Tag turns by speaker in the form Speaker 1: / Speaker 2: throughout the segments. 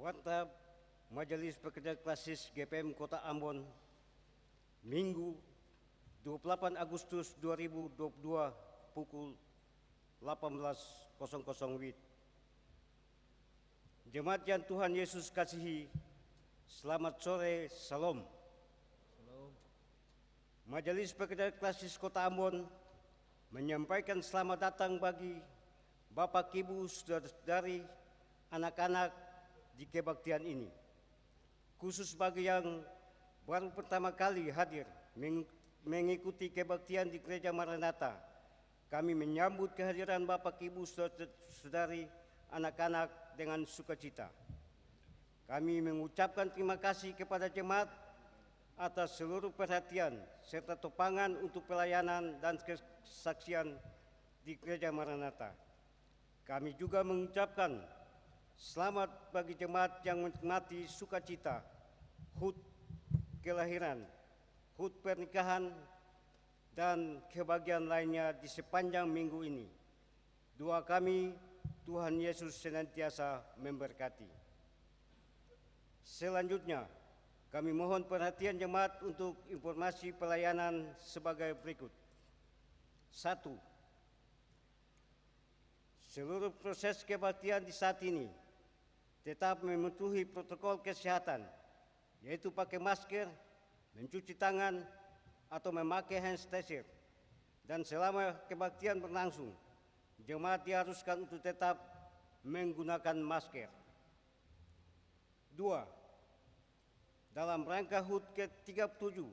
Speaker 1: Warta Majelis Pekerja Klasis GPM Kota Ambon, Minggu 28 Agustus 2022 pukul 18.00 WIB. Jemaat yang Tuhan Yesus kasihi, selamat sore, salam. Majelis Pekerja Klasis Kota Ambon menyampaikan selamat datang bagi Bapak, Ibu, Saudara-saudari, anak-anak di kebaktian ini. Khusus bagi yang baru pertama kali hadir mengikuti kebaktian di Gereja Maranatha, kami menyambut kehadiran Bapak, Ibu, Saudara-saudari, anak-anak dengan sukacita. Kami mengucapkan terima kasih kepada jemaat atas seluruh perhatian serta topangan untuk pelayanan dan kesaksian di Gereja Maranatha. Kami juga mengucapkan selamat bagi jemaat yang menikmati sukacita, HUT kelahiran, HUT pernikahan, dan kebahagiaan lainnya di sepanjang minggu ini. Doa kami, Tuhan Yesus senantiasa memberkati. Selanjutnya, kami mohon perhatian jemaat untuk informasi pelayanan sebagai berikut. 1. Seluruh proses kebaktian di saat ini tetap mematuhi protokol kesehatan, yaitu pakai masker, mencuci tangan, atau memakai hand sanitizer. Dan selama kebaktian berlangsung, jemaat diharuskan untuk tetap menggunakan masker. 2. Dalam rangka HUT ke-37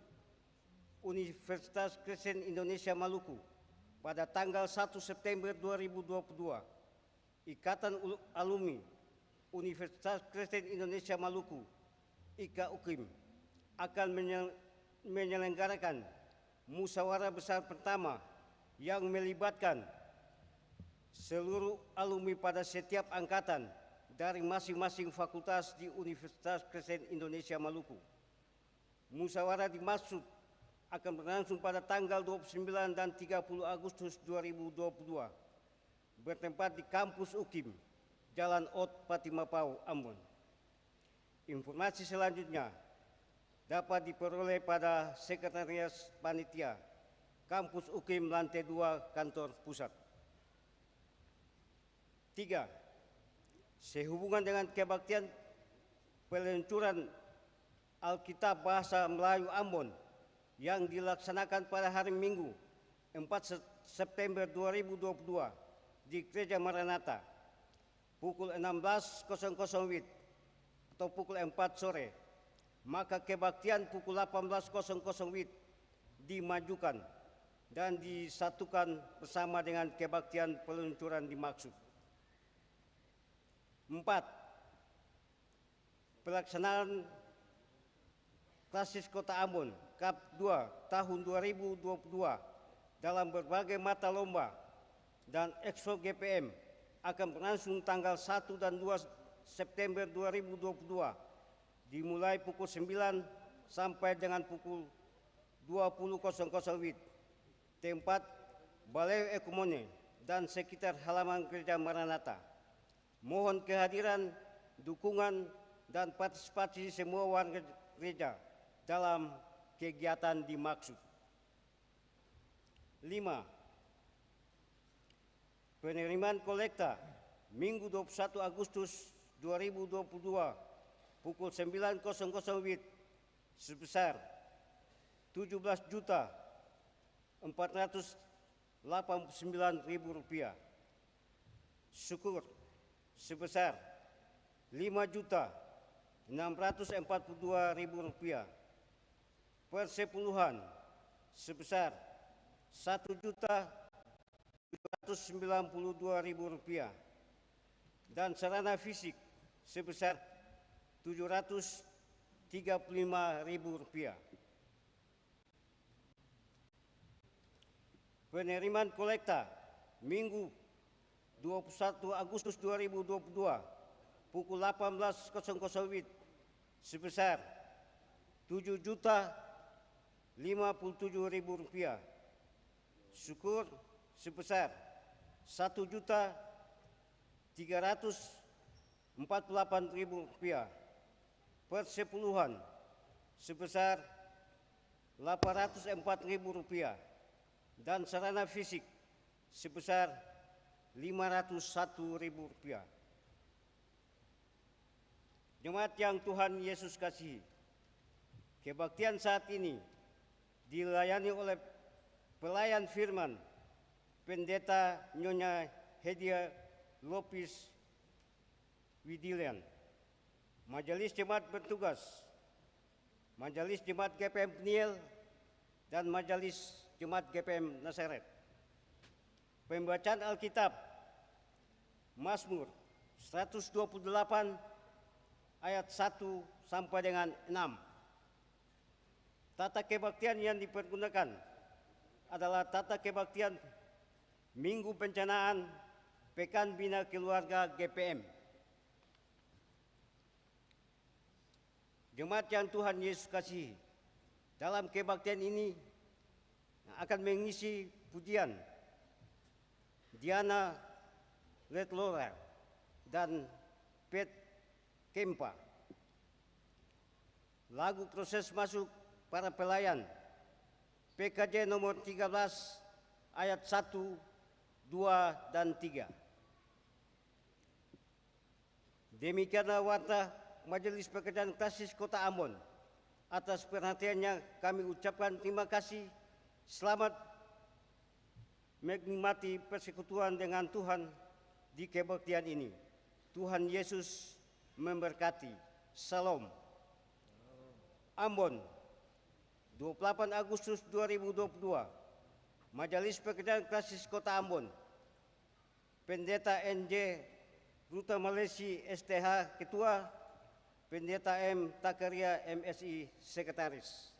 Speaker 1: Universitas Kristen Indonesia Maluku pada tanggal 1 September 2022, Ikatan Alumni Universitas Kristen Indonesia Maluku (IKA-UKIM) akan menyelenggarakan musyawarah besar pertama yang melibatkan seluruh alumni pada setiap angkatan dari masing-masing fakultas di Universitas Kristen Indonesia Maluku. Musyawarah dimaksud akan berlangsung pada tanggal 29 dan 30 Agustus 2022, bertempat di kampus UKIM, Jalan Ot Patimapau, Ambon. Informasi selanjutnya dapat diperoleh pada Sekretariat Panitia Kampus UKIM lantai 2 Kantor Pusat. 3. Sehubungan dengan kebaktian peluncuran Alkitab Bahasa Melayu Ambon yang dilaksanakan pada hari Minggu 4 September 2022 di Gereja Maranatha pukul 16.00 WIB atau pukul 4 sore, maka kebaktian pukul 18.00 WIB dimajukan dan disatukan bersama dengan kebaktian peluncuran dimaksud. 4. Pelaksanaan Klasis Kota Ambon KAP 2 tahun 2022 dalam berbagai mata lomba dan Expo GPM akan berlangsung tanggal 1 dan 2 September 2022 dimulai pukul 9 sampai dengan pukul 20.00 WIB. Tempat Balai Ekumene dan sekitar halaman Gereja Maranatha. Mohon kehadiran, dukungan, dan partisipasi semua warga gereja dalam kegiatan dimaksud. 5. Penerimaan kolekta Minggu 21 Agustus 2022 pukul 9.00 WIB sebesar Rp17.489.000. Syukur sebesar Rp5.642.000. Persepuluhan sebesar Rp1.792.000 dan sarana fisik sebesar Rp735.000. Penerimaan kolekta Minggu 21 Agustus 2022 pukul 18.00 WIB sebesar Rp7.057.000. Syukur sebesar Rp1.300.000 Rp48.000, persepuluhan sebesar Rp804.000 dan sarana fisik sebesar Rp501.000. Jemaat yang Tuhan Yesus kasihi, kebaktian saat ini dilayani oleh pelayan firman Pendeta Nyonya Hedia Lopis Widilian, Majelis Jemaat bertugas, Majelis Jemaat GPM Pniel, dan Majelis Jemaat GPM Nazaret. Pembacaan Alkitab Mazmur 128 ayat 1 sampai dengan 6. Tata kebaktian yang dipergunakan adalah tata kebaktian Minggu Pencanaan Pekan Bina Keluarga GPM. Jemaat yang Tuhan Yesus kasihi, dalam kebaktian ini akan mengisi pujian Diana Letlora dan Pet Kempa. Lagu proses masuk para pelayan PKJ nomor 13 ayat 1, 2, dan 3. Demikianlah warta Majelis Pekerjaan Klasis Kota Ambon. Atas perhatiannya kami ucapkan terima kasih. Selamat menikmati persekutuan dengan Tuhan di kebaktian ini. Tuhan Yesus memberkati. Salam. Ambon, 28 Agustus 2022. Majelis Pekerjaan Klasis Kota Ambon. Pendeta NJ Ruta Malaysia STH Ketua, Pendeta M Takaria MSI Sekretaris.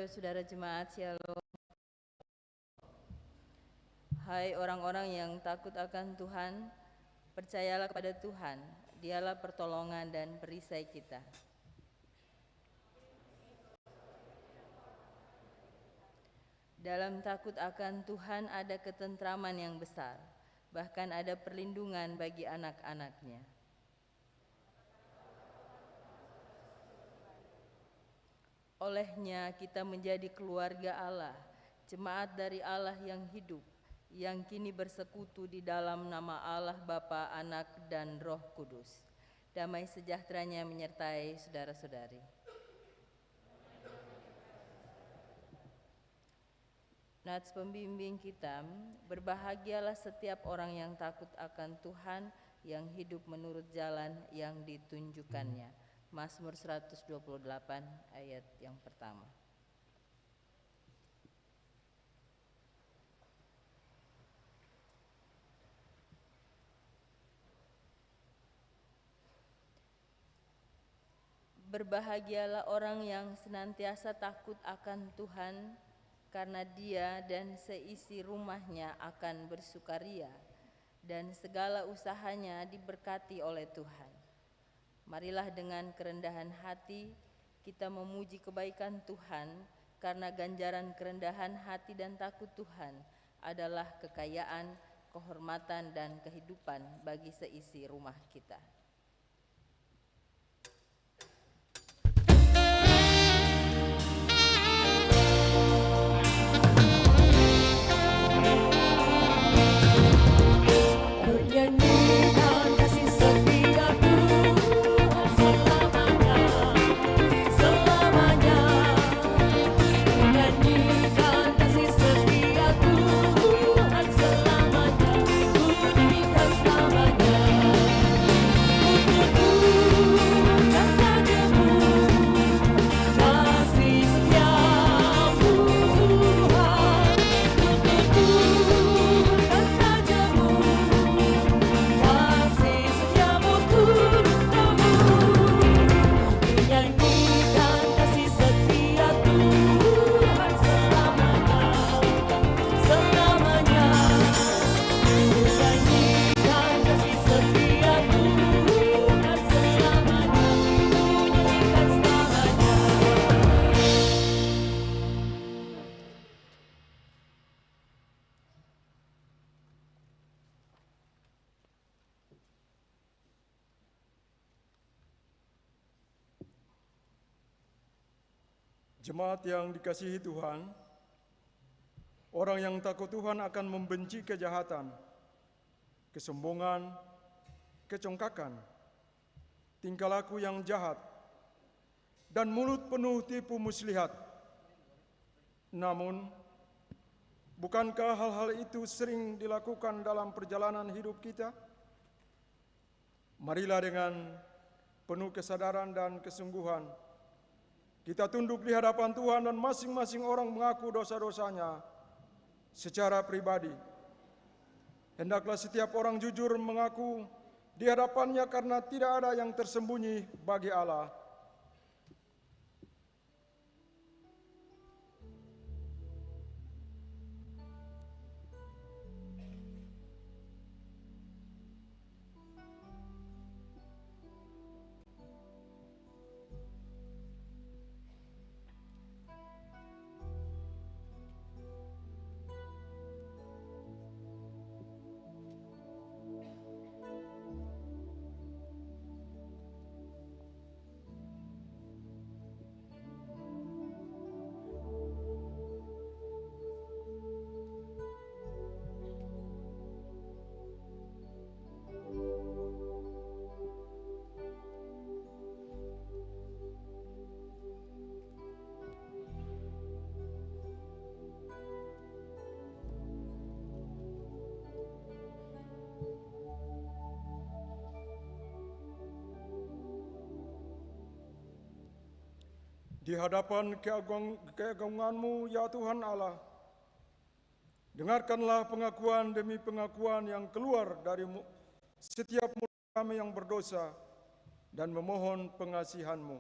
Speaker 2: Saudara jemaat Shalom. Hai orang-orang yang takut akan Tuhan, percayalah kepada Tuhan, Dialah pertolongan dan perisai kita. Dalam takut akan Tuhan ada ketentraman yang besar. bahkan ada perlindungan bagi anak-anaknya. Olehnya kita menjadi keluarga Allah, jemaat dari Allah yang hidup, yang kini bersekutu di dalam nama Allah Bapa, Anak, dan Roh Kudus. Damai sejahteranya menyertai saudara-saudari. Nats pembimbing kita, berbahagialah setiap orang yang takut akan Tuhan, yang hidup menurut jalan yang ditunjukkannya. Mazmur 128 ayat yang pertama. Berbahagialah orang yang senantiasa takut akan Tuhan, karena dia dan seisi rumahnya akan bersukaria, dan segala usahanya diberkati oleh Tuhan. Marilah dengan kerendahan hati kita memuji kebaikan Tuhan, karena ganjaran kerendahan hati dan takut Tuhan adalah kekayaan, kehormatan, dan kehidupan bagi seisi rumah kita.
Speaker 3: Jemaat yang dikasihi Tuhan, orang yang takut Tuhan akan membenci kejahatan, kesombongan, kecongkakan, tingkah laku yang jahat, dan mulut penuh tipu muslihat. Namun, bukankah hal-hal itu sering dilakukan dalam perjalanan hidup kita? Marilah dengan penuh kesadaran dan kesungguhan, kita tunduk di hadapan Tuhan dan masing-masing orang mengaku dosa-dosanya secara pribadi. Hendaklah setiap orang jujur mengaku di hadapannya, karena tidak ada yang tersembunyi bagi Allah. Di hadapan keagungan-Mu, ya Tuhan Allah, dengarkanlah pengakuan demi pengakuan yang keluar dari setiap mulut kami yang berdosa, dan memohon pengasihan-Mu.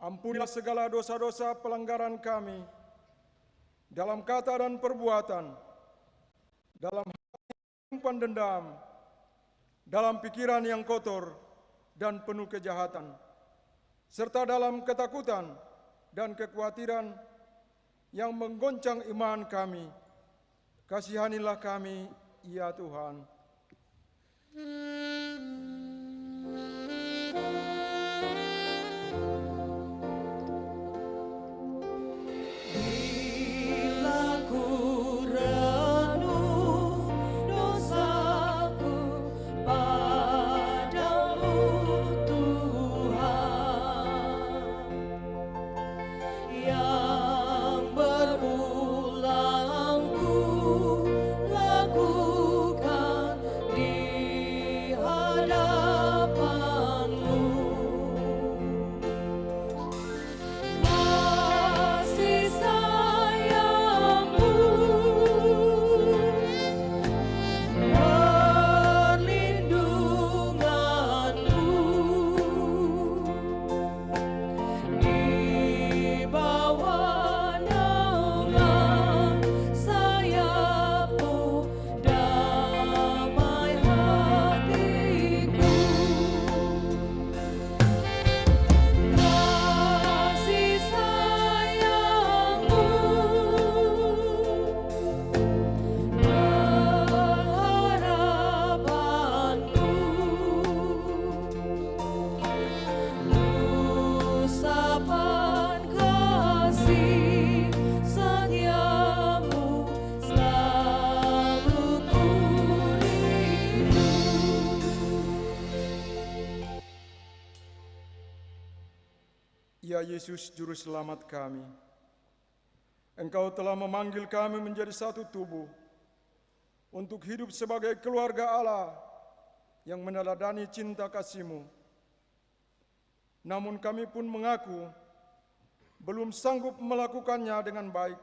Speaker 3: Ampunilah segala dosa-dosa pelanggaran kami, dalam kata dan perbuatan, dalam hati yang menyimpan dendam, dalam pikiran yang kotor dan penuh kejahatan, serta dalam ketakutan dan kekhawatiran yang menggoncang iman kami. Kasihanilah kami, ya Tuhan. Ya Yesus, Juru Selamat kami, Engkau telah memanggil kami menjadi satu tubuh untuk hidup sebagai keluarga Allah yang meneladani cinta kasih-Mu. Namun kami pun mengaku belum sanggup melakukannya dengan baik,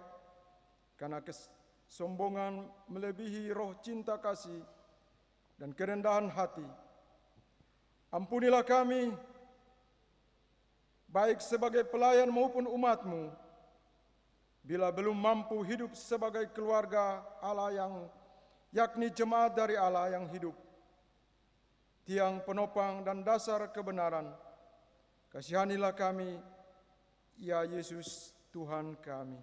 Speaker 3: karena kesombongan melebihi roh cinta kasih dan kerendahan hati. Ampunilah kami, baik sebagai pelayan maupun umat-Mu, bila belum mampu hidup sebagai keluarga Allah yakni jemaat dari Allah yang hidup, tiang penopang dan dasar kebenaran. Kasihanilah kami, ya Yesus, Tuhan kami.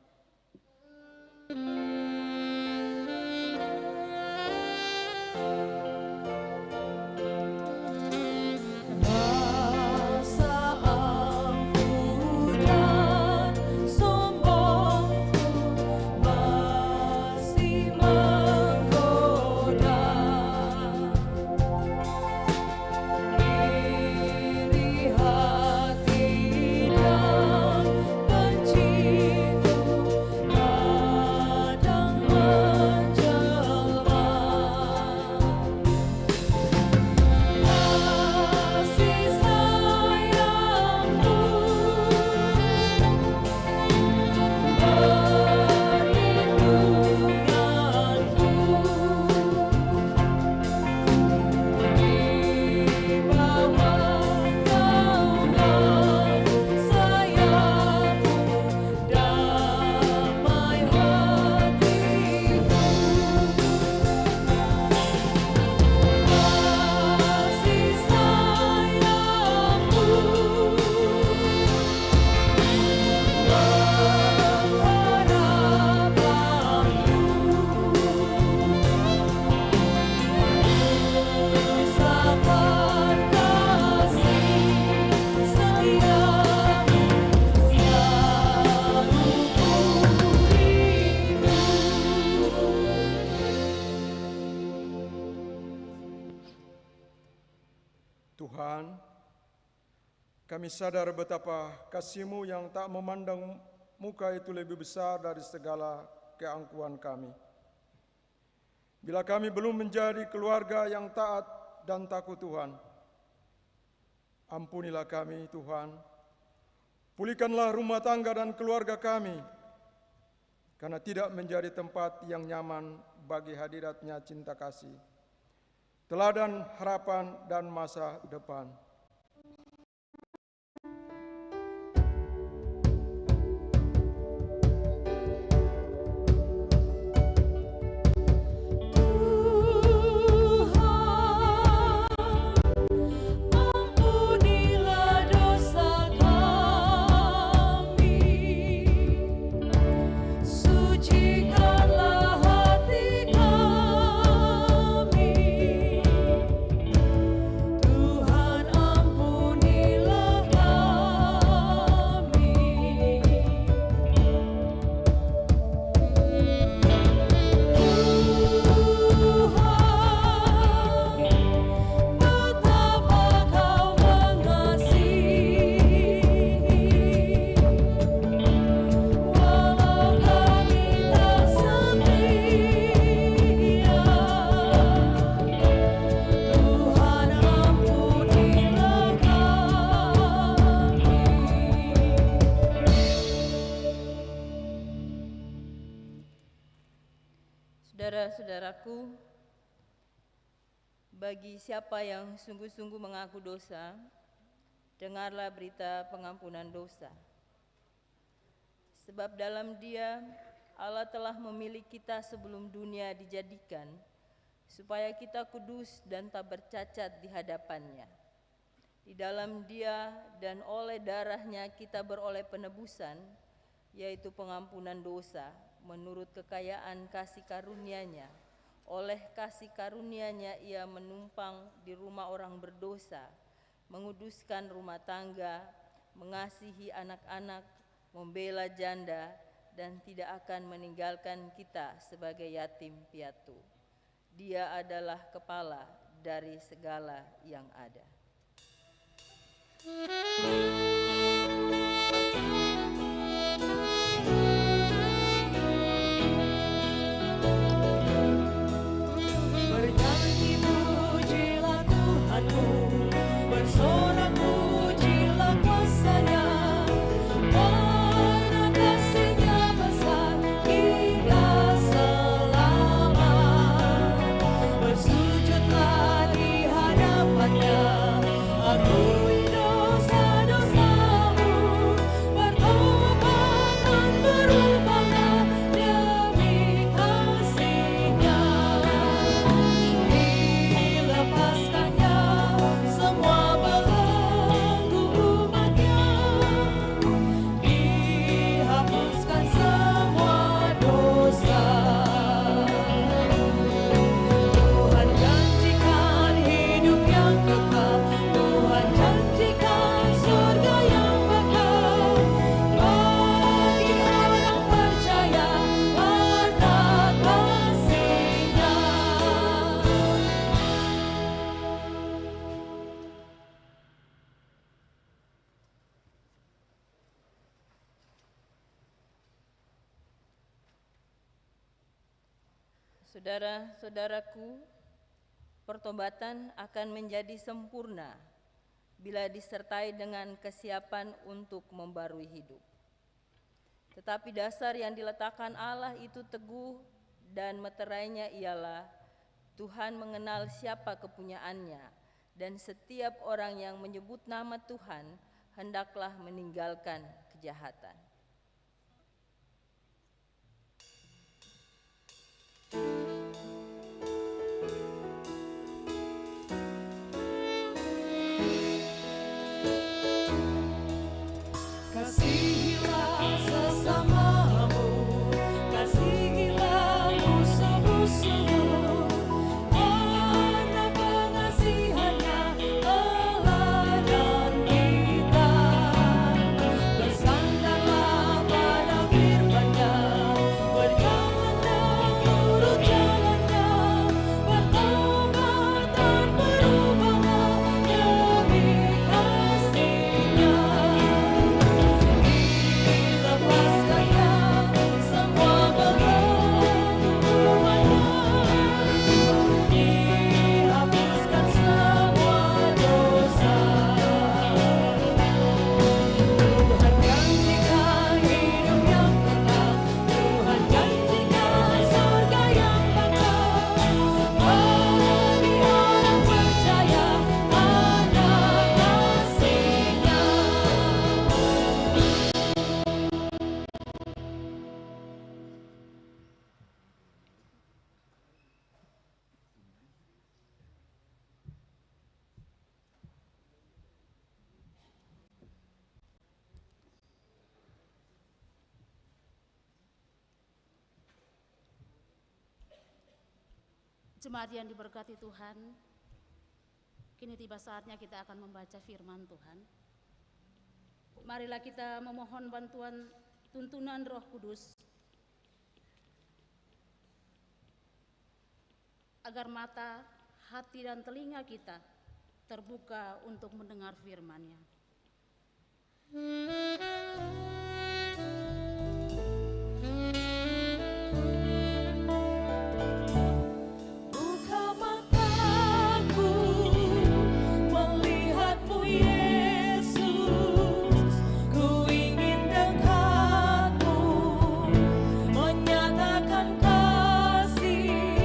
Speaker 3: Tuhan, kami sadar betapa kasih-Mu yang tak memandang muka itu lebih besar dari segala keangkuhan kami. Bila kami belum menjadi keluarga yang taat dan takut Tuhan, ampunilah kami Tuhan. Pulihkanlah rumah tangga dan keluarga kami, karena tidak menjadi tempat yang nyaman bagi hadiratnya cinta kasih, teladan harapan dan masa depan.
Speaker 4: Sucikanlah hati kami.
Speaker 2: Saudara-saudaraku, bagi siapa yang sungguh-sungguh mengaku dosa, dengarlah berita pengampunan dosa. Sebab dalam Dia Allah telah memilih kita sebelum dunia dijadikan, supaya kita kudus dan tak bercacat di hadapan-Nya. Di dalam Dia dan oleh darah-Nya kita beroleh penebusan, yaitu pengampunan dosa, menurut kekayaan kasih karunia-Nya. Oleh kasih karunia-Nya Ia menumpang di rumah orang berdosa, menguduskan rumah tangga, mengasihi anak-anak, membela janda, dan tidak akan meninggalkan kita sebagai yatim piatu. Dia adalah kepala dari segala yang ada.
Speaker 4: Bernyanyi pujilah Tuhanmu, bersorak pujilah kuasa-Nya, karena kasih-Nya besar hingga selamat. Bersujudlah di hadapan-Nya, akui dosa-dosamu, bertobat dan berubahlah demi kasih-Nya. Dilepaskannya semua belenggu umat-Nya, dihapuskan semua dosa. Tuhan janjikan hidup yang kekal, Tuhan janjikan surga yang bakal bagi orang percaya pada kasih-Nya.
Speaker 2: Saudara-saudaraku, pertobatan akan menjadi sempurna bila disertai dengan kesiapan untuk membarui hidup. Tetapi dasar yang diletakkan Allah itu teguh, dan meterainya ialah Tuhan mengenal siapa kepunyaannya, dan setiap orang yang menyebut nama Tuhan hendaklah meninggalkan kejahatan.
Speaker 4: Kasihilah sesamamu, kasihilah musuh-musuhmu, karena pengasihan-Nya teladan kita. Bersandarlah pada firman-Nya, berjalan dan urut jalan-Nya, bertobat dan berubahlah demi kasih-Nya. Dilepaskannya semua belenggu umat-Nya, dihapuskan semua dosa. Tuhan janjikan hidup yang kekal, Tuhan janjikan surga yang bakal bagi orang percaya pada kasih-Nya.
Speaker 5: Jemaat yang diberkati Tuhan, kini tiba saatnya kita akan membaca firman Tuhan. Marilah kita memohon bantuan tuntunan Roh Kudus, agar mata, hati, dan telinga kita terbuka untuk mendengar firman-Nya.
Speaker 4: Buka mataku melihat-Mu Yesus, ku ingin dekat-Mu, menyatakan kasih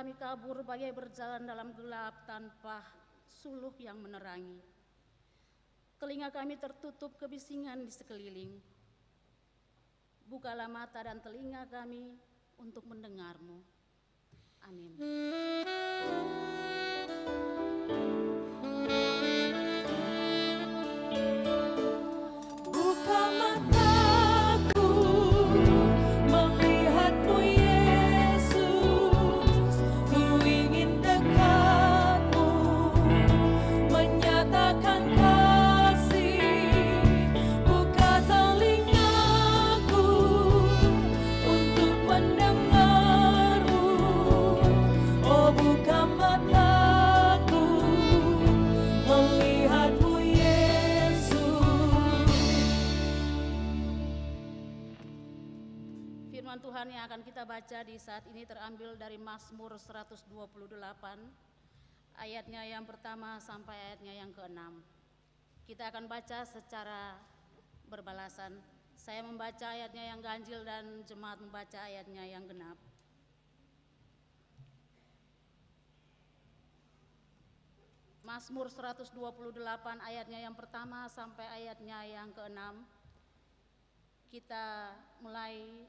Speaker 5: kami kabur bagai berjalan dalam gelap tanpa suluh yang menerangi. Telinga kami tertutup kebisingan di sekeliling. Bukalah mata dan telinga kami untuk mendengar-Mu. Amin.
Speaker 4: Buka mataku melihat-Mu Yesus, ku ingin dekat-Mu, menyatakan kasih. Buka telingaku untuk mendengar-Mu, oh buka mataku melihat-Mu Yesus.
Speaker 5: Firman Tuhan yang akan kita baca di saat ini terambil dari Mazmur 128, ayatnya yang pertama sampai ayatnya yang ke-6. Kita akan baca secara berbalasan. Saya membaca ayatnya yang ganjil dan jemaat membaca ayatnya yang genap. Mazmur 128 ayatnya yang pertama sampai ayatnya yang ke-6. Kita mulai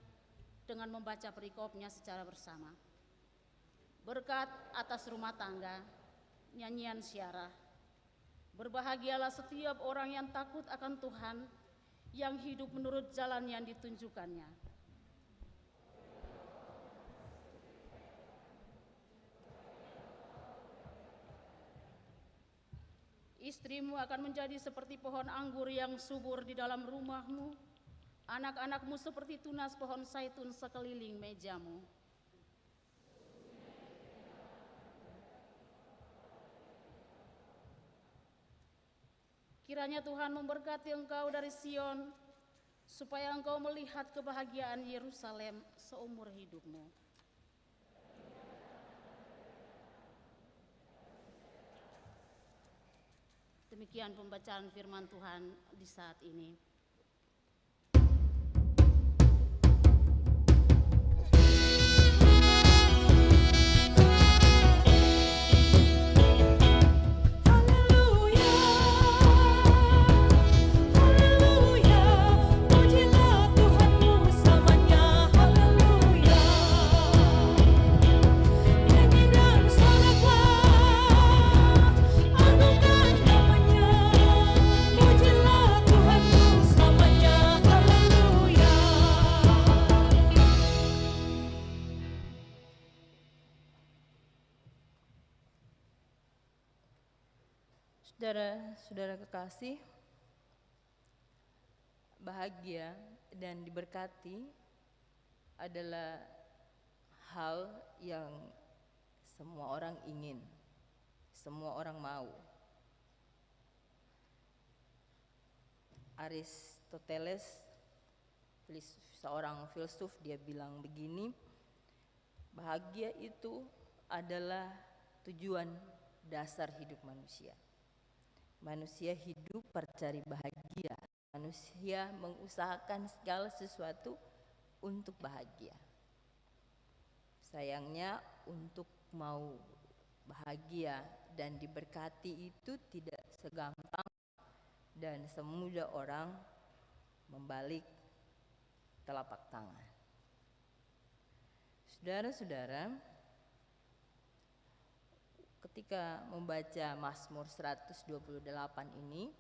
Speaker 5: dengan membaca perikopnya secara bersama. Berkat atas rumah tangga, nyanyian syarah. Berbahagialah setiap orang yang takut akan Tuhan, yang hidup menurut jalan yang ditunjukkannya. Istrimu akan menjadi seperti pohon anggur yang subur di dalam rumahmu, anak-anakmu seperti tunas pohon zaitun sekeliling mejamu. Kiranya Tuhan memberkati engkau dari Sion, supaya engkau melihat kebahagiaan Yerusalem seumur hidupmu. Demikian pembacaan firman Tuhan di saat ini.
Speaker 4: Haleluya, haleluya, pujilah Tuhanmu selamanya. Haleluya, nyanyi dan soraklah, agungkan namanya. Pujilah Tuhanmu selamanya. Haleluya.
Speaker 2: Saudara-saudara kekasih, bahagia dan diberkati adalah hal yang semua orang ingin, semua orang mau. Aristoteles, seorang filsuf, dia bilang begini, bahagia itu adalah tujuan dasar hidup manusia. Manusia hidup mencari bahagia. Manusia mengusahakan segala sesuatu untuk bahagia. Sayangnya untuk mau bahagia dan diberkati itu tidak segampang dan semudah orang membalik telapak tangan. Saudara-saudara, ketika membaca Mazmur 128 ini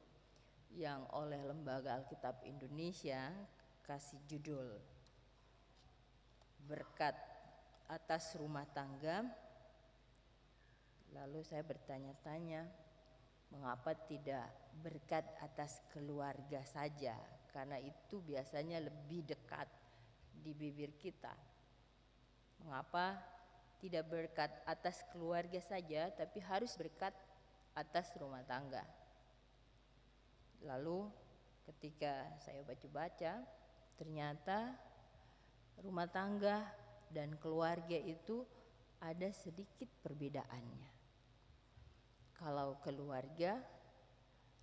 Speaker 2: yang oleh Lembaga Alkitab Indonesia kasih judul Berkat atas Rumah Tangga, lalu saya bertanya-tanya, mengapa tidak berkat atas keluarga saja? Karena itu biasanya lebih dekat di bibir kita. Mengapa tidak berkat atas keluarga saja, tapi harus berkat atas rumah tangga? Lalu ketika saya baca-baca, ternyata rumah tangga dan keluarga itu ada sedikit perbedaannya. Kalau keluarga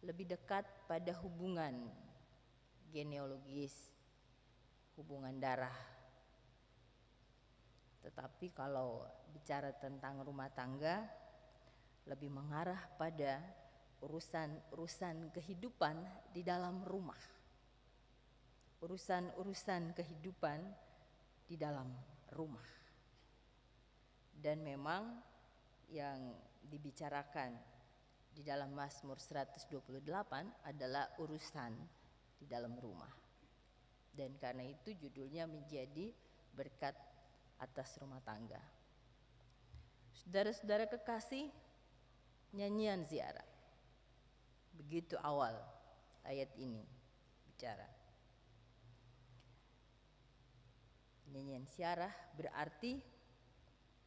Speaker 2: lebih dekat pada hubungan genealogis, hubungan darah. Tetapi kalau bicara tentang rumah tangga, lebih mengarah pada urusan-urusan kehidupan di dalam rumah. Urusan-urusan kehidupan di dalam rumah. Dan memang yang dibicarakan di dalam Mazmur 128 adalah urusan di dalam rumah. Dan karena itu judulnya menjadi berkat atas rumah tangga. Saudara-saudara kekasih, nyanyian ziarah. Begitu awal ayat ini bicara. Nyanyian ziarah berarti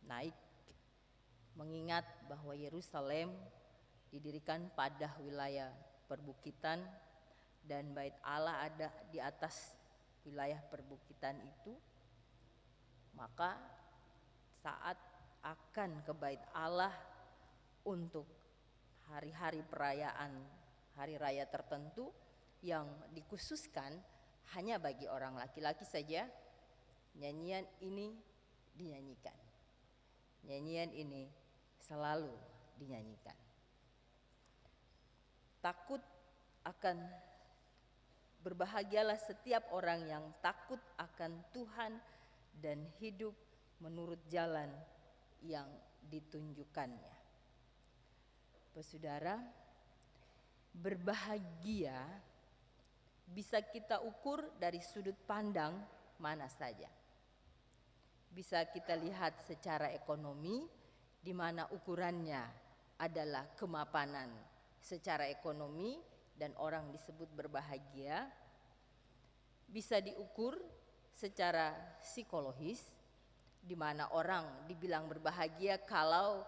Speaker 2: naik, mengingat bahwa Yerusalem didirikan pada wilayah perbukitan dan bait Allah ada di atas wilayah perbukitan itu. Maka saat akan ke bait Allah untuk hari-hari perayaan, hari raya tertentu yang dikhususkan hanya bagi orang laki-laki saja, nyanyian ini dinyanyikan. Nyanyian ini selalu dinyanyikan. Takut akan berbahagialah setiap orang yang takut akan Tuhan dan hidup menurut jalan yang ditunjukkannya. Saudara, berbahagia bisa kita ukur dari sudut pandang mana saja. Bisa kita lihat secara ekonomi, di mana ukurannya adalah kemapanan secara ekonomi dan orang disebut berbahagia. Bisa diukur secara psikologis, di mana orang dibilang berbahagia kalau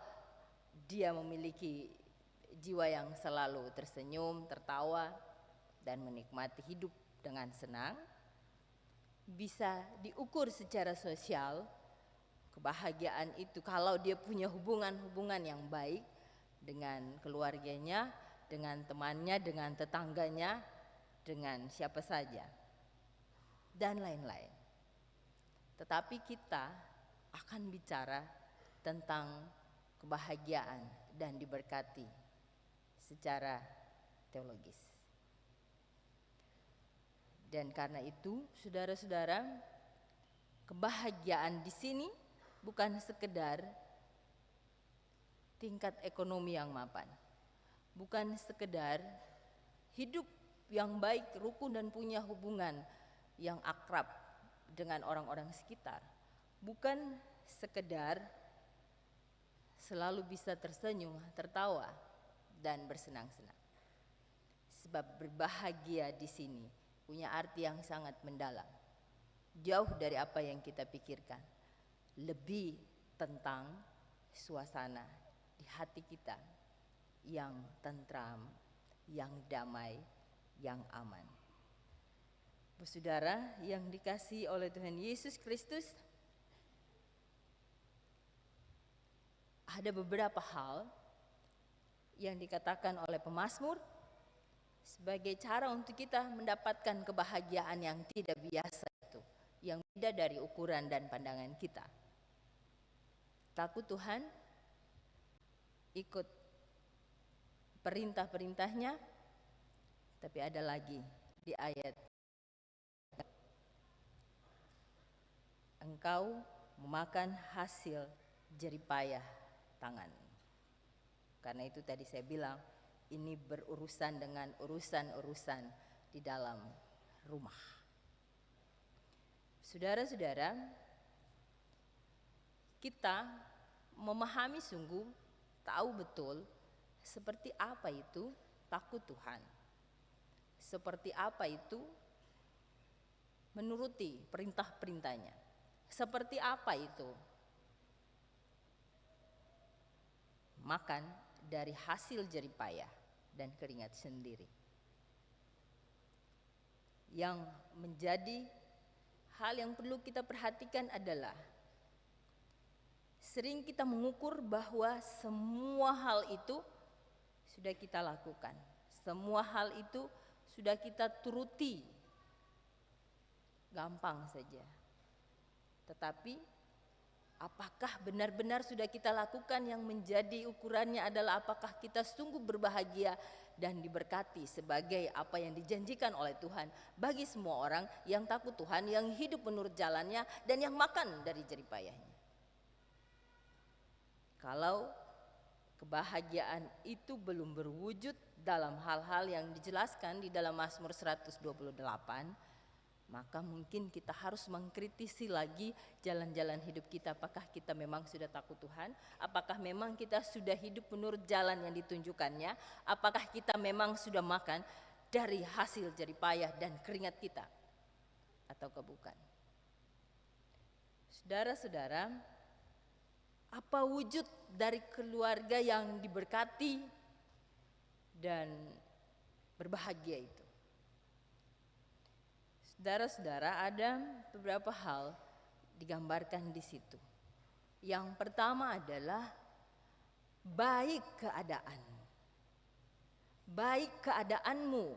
Speaker 2: dia memiliki jiwa yang selalu tersenyum, tertawa, dan menikmati hidup dengan senang. Bisa diukur secara sosial, kebahagiaan itu kalau dia punya hubungan-hubungan yang baik dengan keluarganya, dengan temannya, dengan tetangganya, dengan siapa saja, dan lain-lain. Tetapi kita akan bicara tentang kebahagiaan dan diberkati secara teologis. Dan karena itu, saudara-saudara, kebahagiaan di sini bukan sekedar tingkat ekonomi yang mapan, bukan sekedar hidup yang baik, rukun dan punya hubungan yang akrab dengan orang-orang sekitar, bukan sekedar selalu bisa tersenyum, tertawa, dan bersenang-senang. Sebab berbahagia di sini punya arti yang sangat mendalam, jauh dari apa yang kita pikirkan, lebih tentang suasana di hati kita yang tentram, yang damai, yang aman. Saudara yang dikasihi oleh Tuhan Yesus Kristus, ada beberapa hal yang dikatakan oleh pemazmur sebagai cara untuk kita mendapatkan kebahagiaan yang tidak biasa itu, yang beda dari ukuran dan pandangan kita. Takut Tuhan, ikut perintah-perintahnya, tapi ada lagi di ayat, engkau memakan hasil jeripayah tangan. Karena itu tadi saya bilang, ini berurusan dengan urusan-urusan di dalam rumah. Saudara-saudara, kita memahami sungguh, tahu betul seperti apa itu takut Tuhan. Seperti apa itu menuruti perintah-perintahnya. Seperti apa itu makan dari hasil jeripayah dan keringat sendiri. Yang menjadi hal yang perlu kita perhatikan adalah sering kita mengukur bahwa semua hal itu sudah kita lakukan, semua hal itu sudah kita turuti, gampang saja. Tetapi Apakah benar-benar sudah kita lakukan yang menjadi ukurannya adalah apakah kita sungguh berbahagia dan diberkati sebagai apa yang dijanjikan oleh Tuhan bagi semua orang yang takut Tuhan, yang hidup menurut jalannya, dan yang makan dari jerih payahnya. Kalau kebahagiaan itu belum berwujud dalam hal-hal yang dijelaskan di dalam Mazmur 128, maka mungkin kita harus mengkritisi lagi jalan-jalan hidup kita. Apakah kita memang sudah takut Tuhan? Apakah memang kita sudah hidup menurut jalan yang ditunjukkannya? Apakah kita memang sudah makan dari hasil jerih payah dan keringat kita? Ataukah bukan? Saudara-saudara, apa wujud dari keluarga yang diberkati dan berbahagia itu? Saudara-saudara, ada beberapa hal digambarkan di situ. Yang pertama adalah baik keadaanmu. Baik keadaanmu.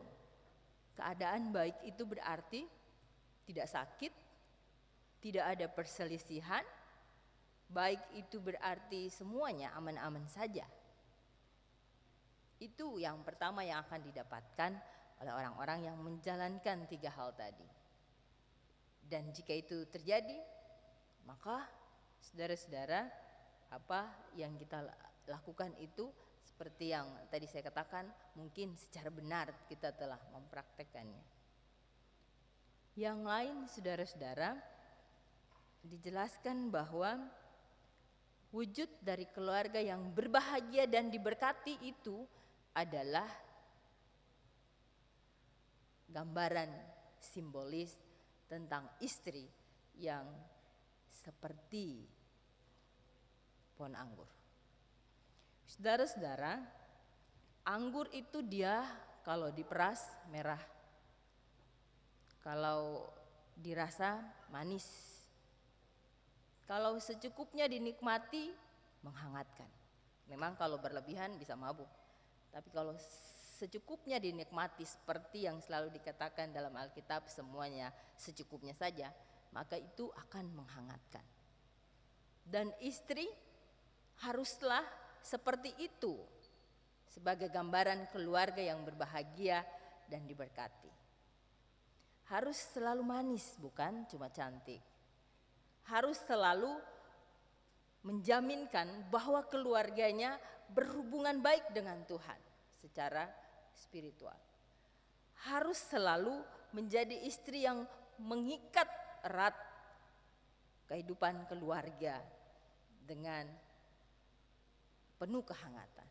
Speaker 2: Keadaan baik itu berarti tidak sakit, tidak ada perselisihan. Baik itu berarti semuanya aman-aman saja. Itu yang pertama yang akan didapatkan oleh orang-orang yang menjalankan 3 hal tadi. Dan jika itu terjadi, maka saudara-saudara, apa yang kita lakukan itu seperti yang tadi saya katakan, mungkin secara benar kita telah mempraktekannya. Yang lain, saudara-saudara, dijelaskan bahwa wujud dari keluarga yang berbahagia dan diberkati itu adalah gambaran simbolis tentang istri yang seperti pohon anggur. Saudara-saudara, anggur itu dia kalau diperas merah, kalau dirasa manis, kalau secukupnya dinikmati menghangatkan. Memang kalau berlebihan bisa mabuk, tapi kalau secukupnya dinikmati seperti yang selalu dikatakan dalam Alkitab, semuanya secukupnya saja, maka itu akan menghangatkan. Dan istri haruslah seperti itu sebagai gambaran keluarga yang berbahagia dan diberkati. Harus selalu manis, bukan cuma cantik. Harus selalu menjaminkan bahwa keluarganya berhubungan baik dengan Tuhan secara spiritual. Harus selalu menjadi istri yang mengikat erat kehidupan keluarga dengan penuh kehangatan.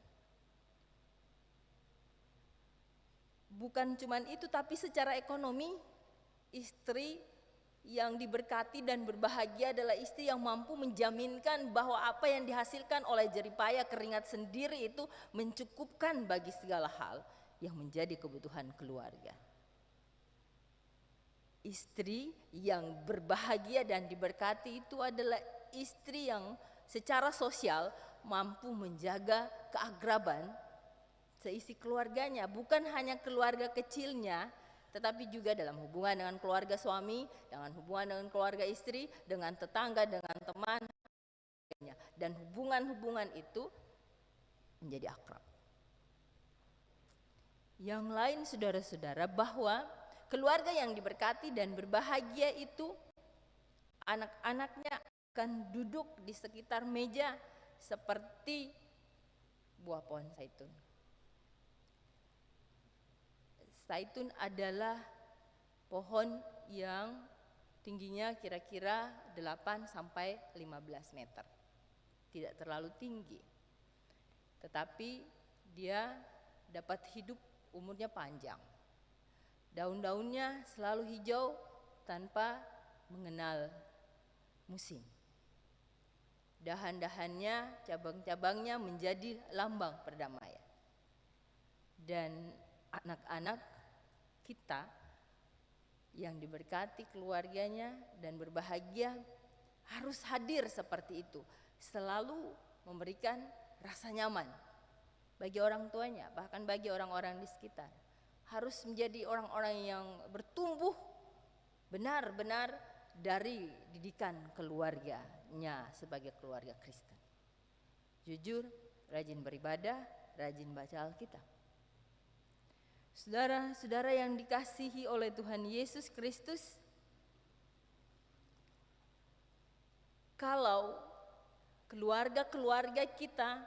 Speaker 2: Bukan cuma itu, tapi secara ekonomi, istri yang diberkati dan berbahagia adalah istri yang mampu menjaminkan bahwa apa yang dihasilkan oleh jerih payah keringat sendiri itu mencukupkan bagi segala hal yang menjadi kebutuhan keluarga. Istri yang berbahagia dan diberkati itu adalah istri yang secara sosial mampu menjaga keakraban seisi keluarganya, bukan hanya keluarga kecilnya, tetapi juga dalam hubungan dengan keluarga suami, dengan hubungan dengan keluarga istri, dengan tetangga, dengan teman, dan hubungan-hubungan itu menjadi akrab. Yang lain, saudara-saudara, bahwa keluarga yang diberkati dan berbahagia itu anak-anaknya akan duduk di sekitar meja seperti buah pohon zaitun. Zaitun adalah pohon yang tingginya kira-kira 8 sampai 15 meter. Tidak terlalu tinggi. Tetapi dia dapat hidup, umurnya panjang. Daun-daunnya selalu hijau tanpa mengenal musim. Dahan-dahannya, cabang-cabangnya menjadi lambang perdamaian. Dan anak-anak kita yang diberkati keluarganya dan berbahagia harus hadir seperti itu, selalu memberikan rasa nyaman bagi orang tuanya, bahkan bagi orang-orang di sekitar. Harus menjadi orang-orang yang bertumbuh benar-benar dari didikan keluarga keluarganya sebagai keluarga Kristen. Jujur, rajin beribadah, rajin baca Alkitab. Saudara-saudara yang dikasihi oleh Tuhan Yesus Kristus, kalau keluarga-keluarga kita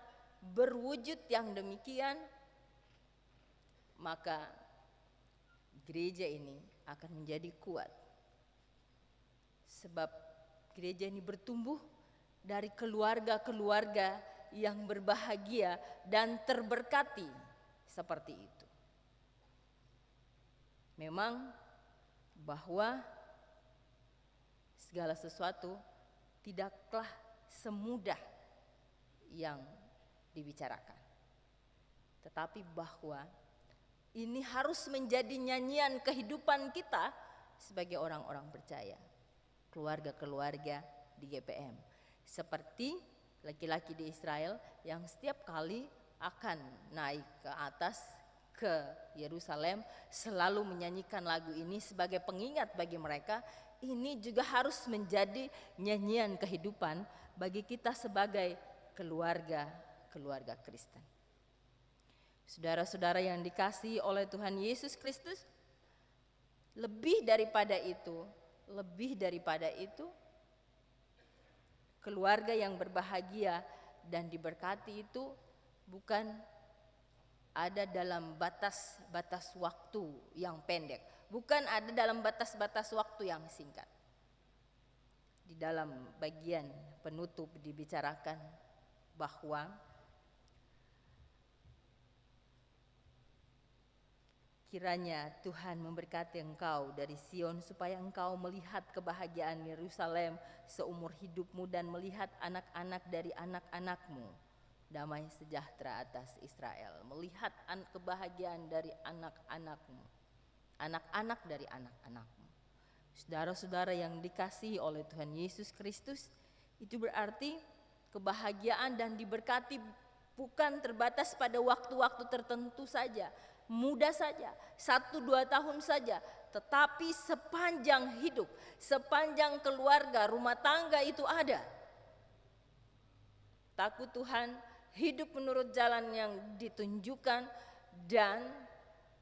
Speaker 2: berwujud yang demikian, maka gereja ini akan menjadi kuat. Sebab gereja ini bertumbuh dari keluarga-keluarga yang berbahagia dan terberkati seperti itu. Memang bahwa segala sesuatu tidaklah semudah yang dibicarakan. Tetapi bahwa ini harus menjadi nyanyian kehidupan kita sebagai orang-orang percaya. Keluarga-keluarga di GPM. Seperti laki-laki di Israel yang setiap kali akan naik ke atas ke Yerusalem selalu menyanyikan lagu ini sebagai pengingat bagi mereka. Ini juga harus menjadi nyanyian kehidupan bagi kita sebagai keluarga Kristen. Saudara-saudara yang dikasihi oleh Tuhan Yesus Kristus, lebih daripada itu, keluarga yang berbahagia dan diberkati itu bukan ada dalam batas-batas waktu yang pendek. Bukan ada dalam batas-batas waktu yang singkat. Di dalam bagian penutup dibicarakan bahwa kiranya Tuhan memberkati engkau dari Sion supaya engkau melihat kebahagiaan Yerusalem seumur hidupmu dan melihat anak-anak dari anak-anakmu. Damai sejahtera atas Israel. Melihat kebahagiaan dari anak-anakmu. Anak-anak dari anak-anakmu. Saudara-saudara yang dikasihi oleh Tuhan Yesus Kristus, itu berarti kebahagiaan dan diberkati bukan terbatas pada waktu-waktu tertentu saja, muda saja, 1-2 tahun saja, tetapi sepanjang hidup, sepanjang keluarga, rumah tangga itu ada. Takut Tuhan, hidup menurut jalan yang ditunjukkan, dan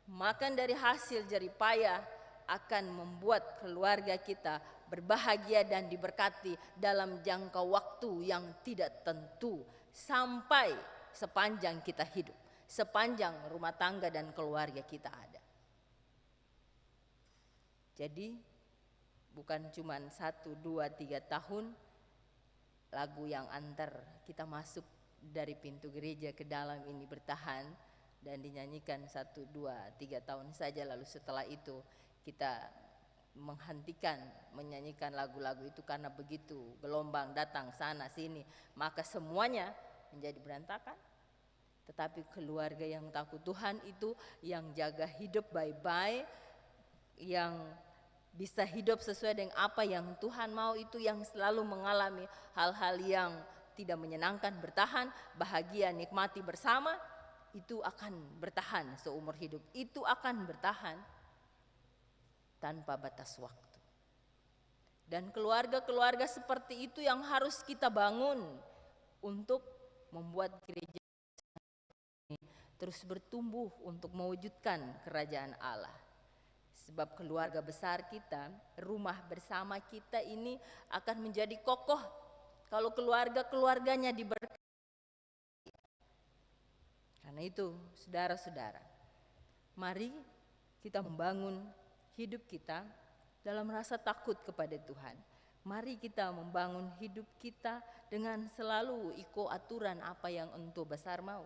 Speaker 2: makan dari hasil jerih payah akan membuat keluarga kita berbahagia dan diberkati dalam jangka waktu yang tidak tentu sampai sepanjang kita hidup, sepanjang rumah tangga dan keluarga kita ada. Jadi bukan cuma 1, 2, 3 tahun lagu yang antar kita masuk dari pintu gereja ke dalam ini bertahan dan dinyanyikan 1, 2, 3 tahun saja, lalu setelah itu kita menghentikan menyanyikan lagu-lagu itu karena begitu gelombang datang sana sini maka semuanya menjadi berantakan. Tetapi keluarga yang takut Tuhan itu yang jaga hidup baik-baik, yang bisa hidup sesuai dengan apa yang Tuhan mau, itu yang selalu mengalami hal-hal yang tidak menyenangkan, bertahan, bahagia, nikmati bersama, itu akan bertahan seumur hidup. Itu akan bertahan tanpa batas waktu. Dan keluarga-keluarga seperti itu yang harus kita bangun untuk membuat gereja ini terus bertumbuh untuk mewujudkan kerajaan Allah. Sebab keluarga besar kita, rumah bersama kita ini akan menjadi kokoh kalau keluarga-keluarganya diberkati. Karena itu, saudara-saudara, mari kita membangun hidup kita dalam rasa takut kepada Tuhan. Mari kita membangun hidup kita dengan selalu ikut aturan apa yang Engkau besar mau.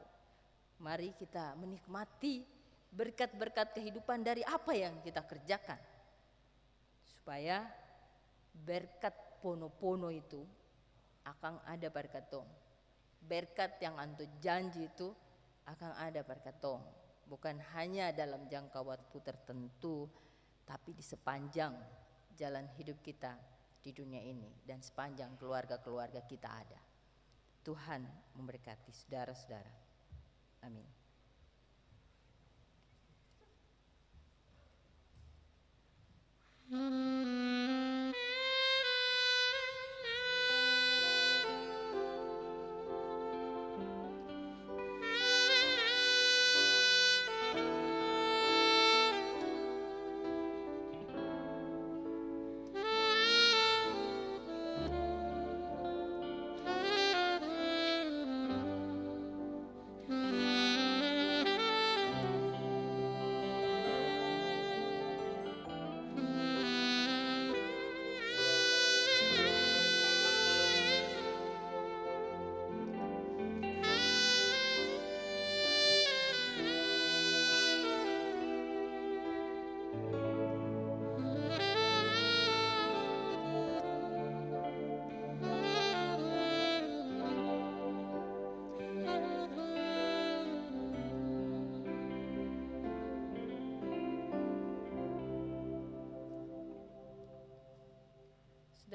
Speaker 2: Mari kita menikmati berkat-berkat kehidupan dari apa yang kita kerjakan. Supaya berkat pono-pono itu akan ada berkat tong. Berkat yang Engkau janji itu akan ada berkat tong. Bukan hanya dalam jangka waktu tertentu, tapi di sepanjang jalan hidup kita di dunia ini dan sepanjang keluarga-keluarga kita ada. Tuhan memberkati saudara-saudara. Amin.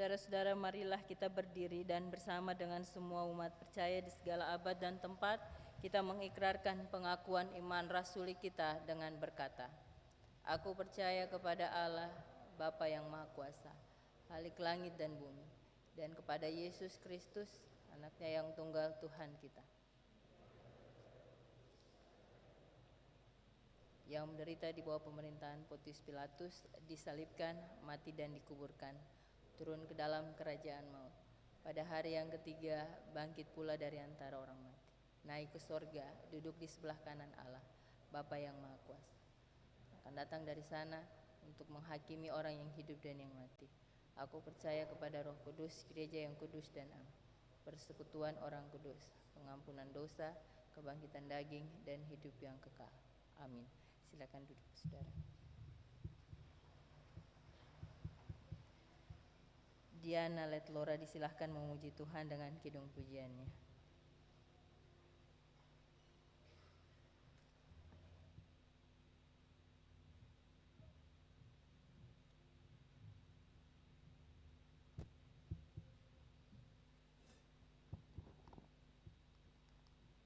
Speaker 2: Saudara-saudara, marilah kita berdiri dan bersama dengan semua umat percaya di segala abad dan tempat kita mengikrarkan pengakuan iman rasuli kita dengan berkata, Aku percaya kepada Allah, Bapa yang Maha Kuasa, Khalik langit dan bumi, dan kepada Yesus Kristus, anaknya yang tunggal Tuhan kita, yang menderita di bawah pemerintahan Pontius Pilatus, disalibkan, mati dan dikuburkan, turun ke dalam kerajaan maut. Pada hari yang ketiga, bangkit pula dari antara orang mati, naik ke sorga, duduk di sebelah kanan Allah, Bapa yang Maha Kuasa. Akan datang dari sana untuk menghakimi orang yang hidup dan yang mati. Aku percaya kepada Roh Kudus, gereja yang kudus dan am, persekutuan orang kudus, pengampunan dosa, kebangkitan daging, dan hidup yang kekal. Amin. Silakan duduk, saudara. Diana Letlora disilahkan memuji Tuhan dengan kidung pujiannya.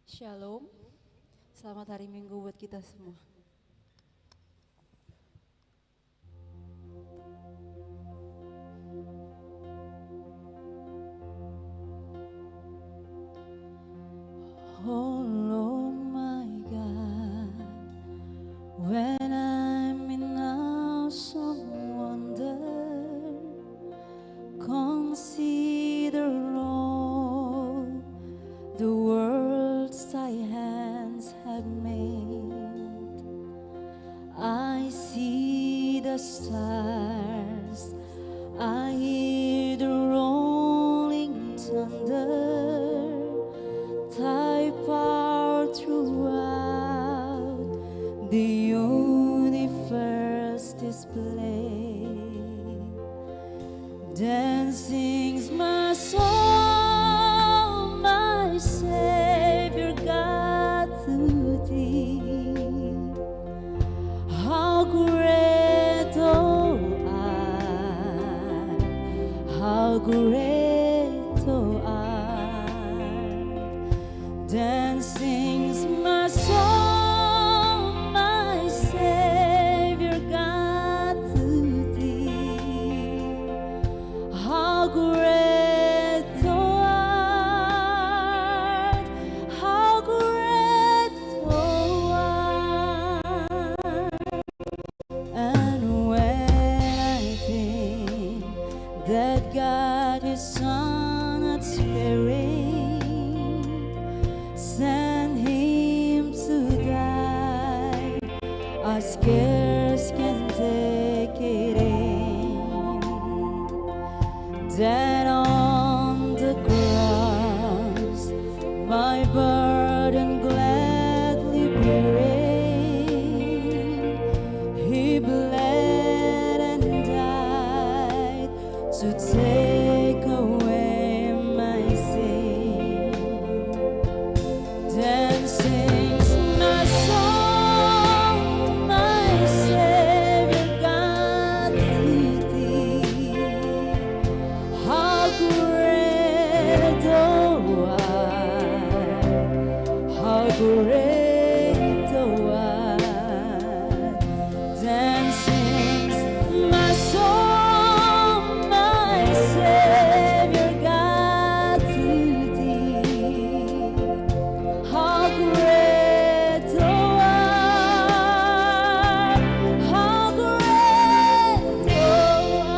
Speaker 6: Shalom, selamat hari Minggu buat kita semua. Oh Lord my God, when I'm in awesome wonder, consider all the worlds thy hands have made. I see the stars, I hear the rolling thunder, thy power throughout the universe display. Then sings my soul, my Savior God, to thee. How great thou art, how great thou art. Then sings my soul, my Savior God, to thee. How great thou art, how great thou art. And when I think that God His Son hath sparing, sent Him to die, I scarce can take it in, that on the cross my burden gladly bearing, He bled and died to take away my sin. Then sings my soul, my Savior God, to thee. How great thou art, how great thou art. Then sings my soul, my Savior God, to thee. How great thou art, how great thou art.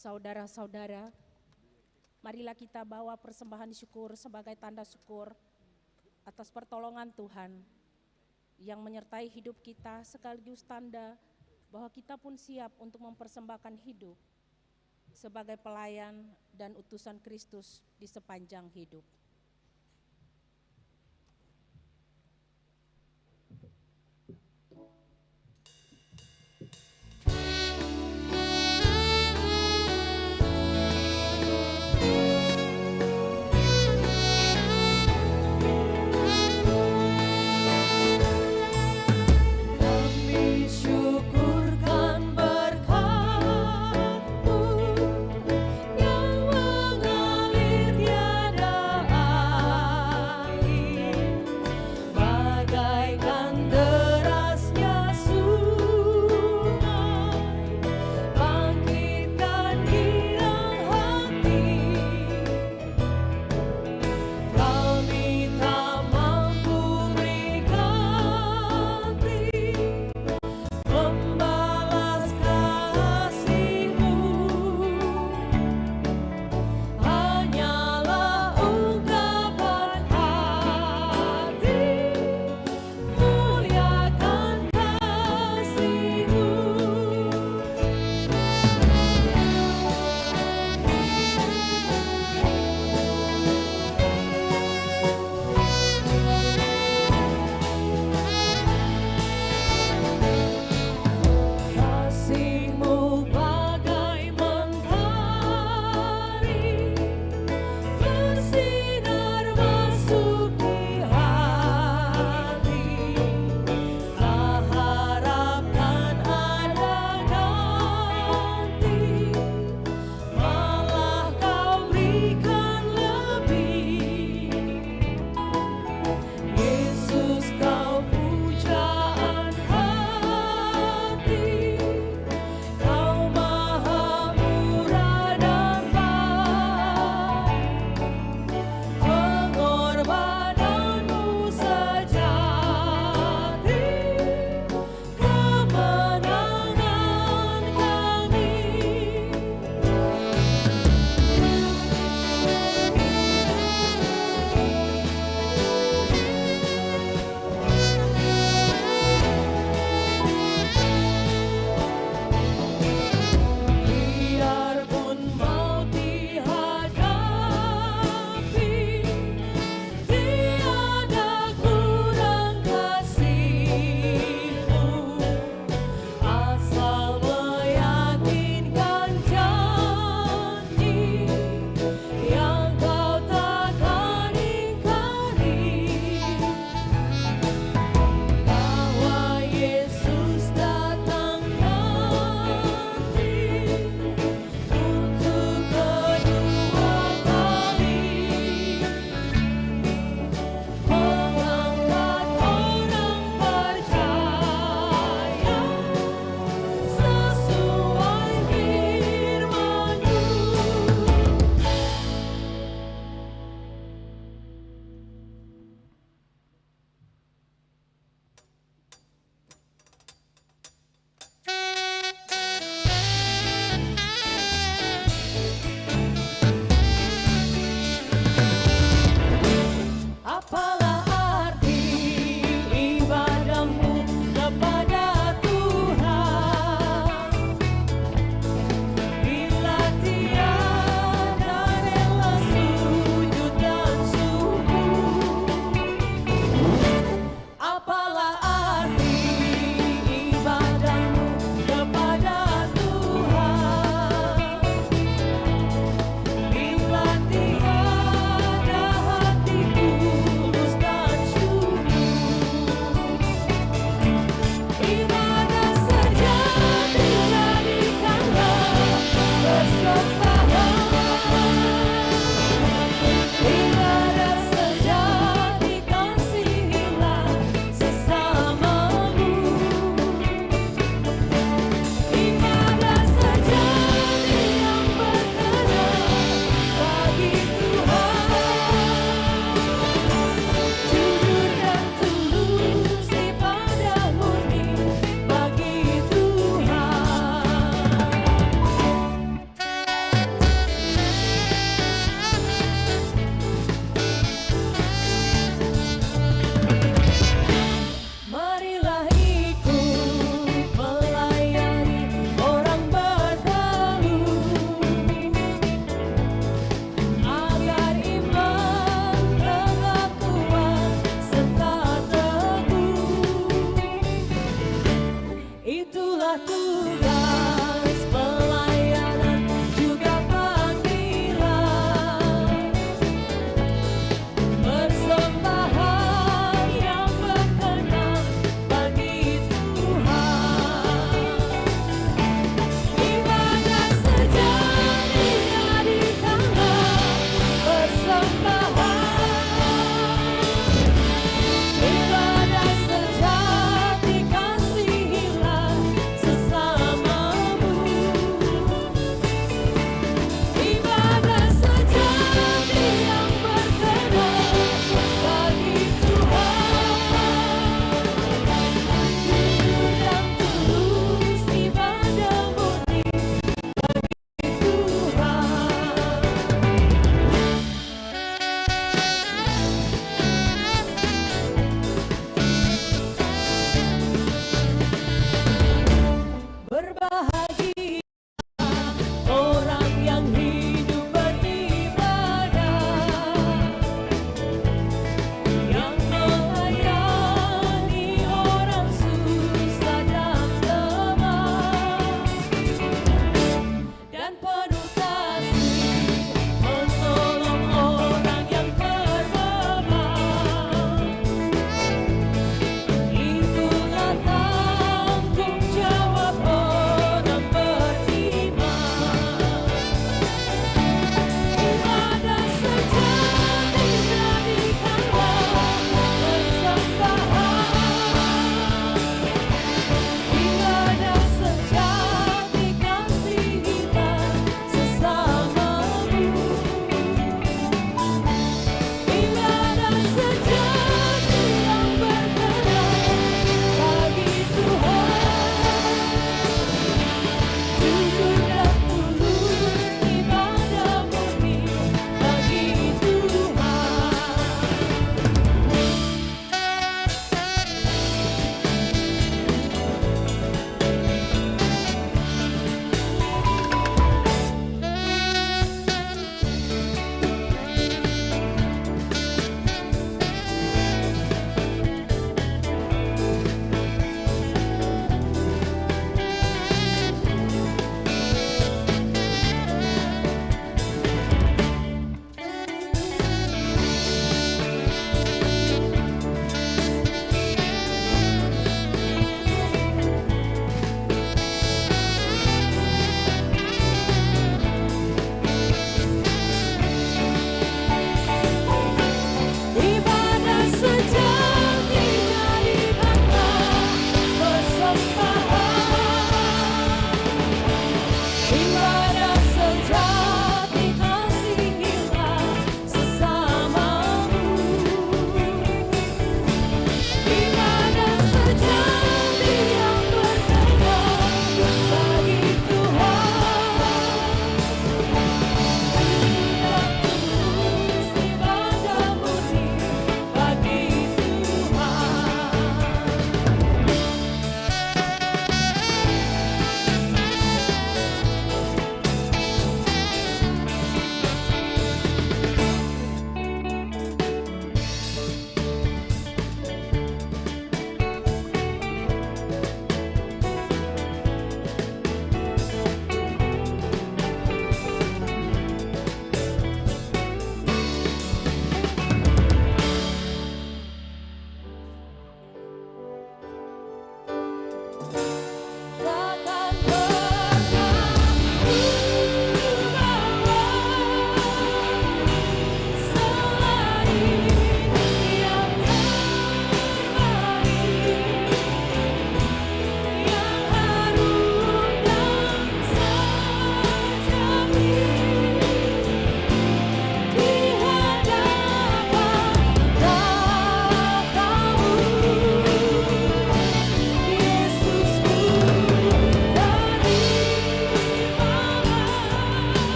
Speaker 7: saudara-saudara, marilah kita bawa persembahan syukur sebagai tanda syukur atas pertolongan Tuhan yang menyertai hidup kita, sekaligus tanda bahwa kita pun siap untuk mempersembahkan hidup sebagai pelayan dan utusan Kristus di sepanjang hidup.
Speaker 4: Kami syukurkan berkat-Mu yang mengalir tiada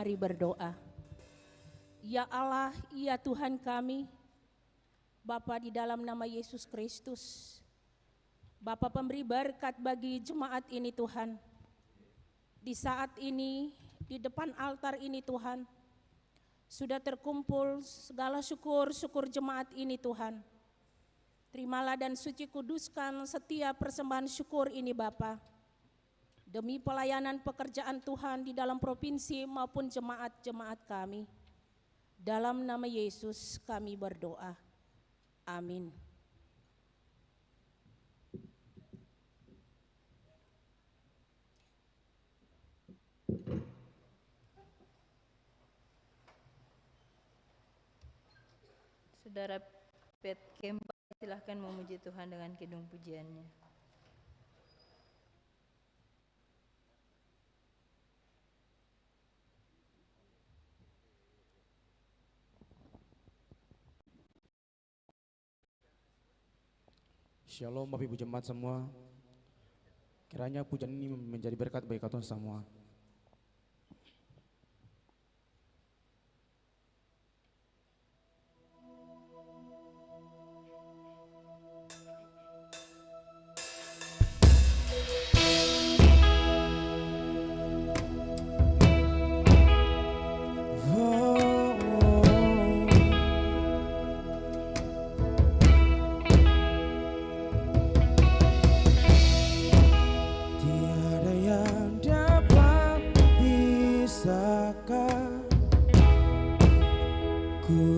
Speaker 7: Mari berdoa. Ya Allah, ya Tuhan kami, Bapa di dalam nama Yesus Kristus, Bapa pemberi berkat bagi jemaat ini Tuhan. Di saat ini, di depan altar ini Tuhan, sudah terkumpul segala syukur jemaat ini Tuhan. Terimalah dan suci kuduskan setiap persembahan syukur ini Bapa, demi pelayanan pekerjaan Tuhan di dalam provinsi maupun jemaat-jemaat kami. Dalam nama Yesus kami berdoa. Amin.
Speaker 2: Saudara Pet Kempa, silahkan memuji Tuhan dengan kidung pujiannya.
Speaker 8: Shalom Bapak Ibu Jemaat semua. Kiranya pujian ini menjadi berkat bagi kalian semua.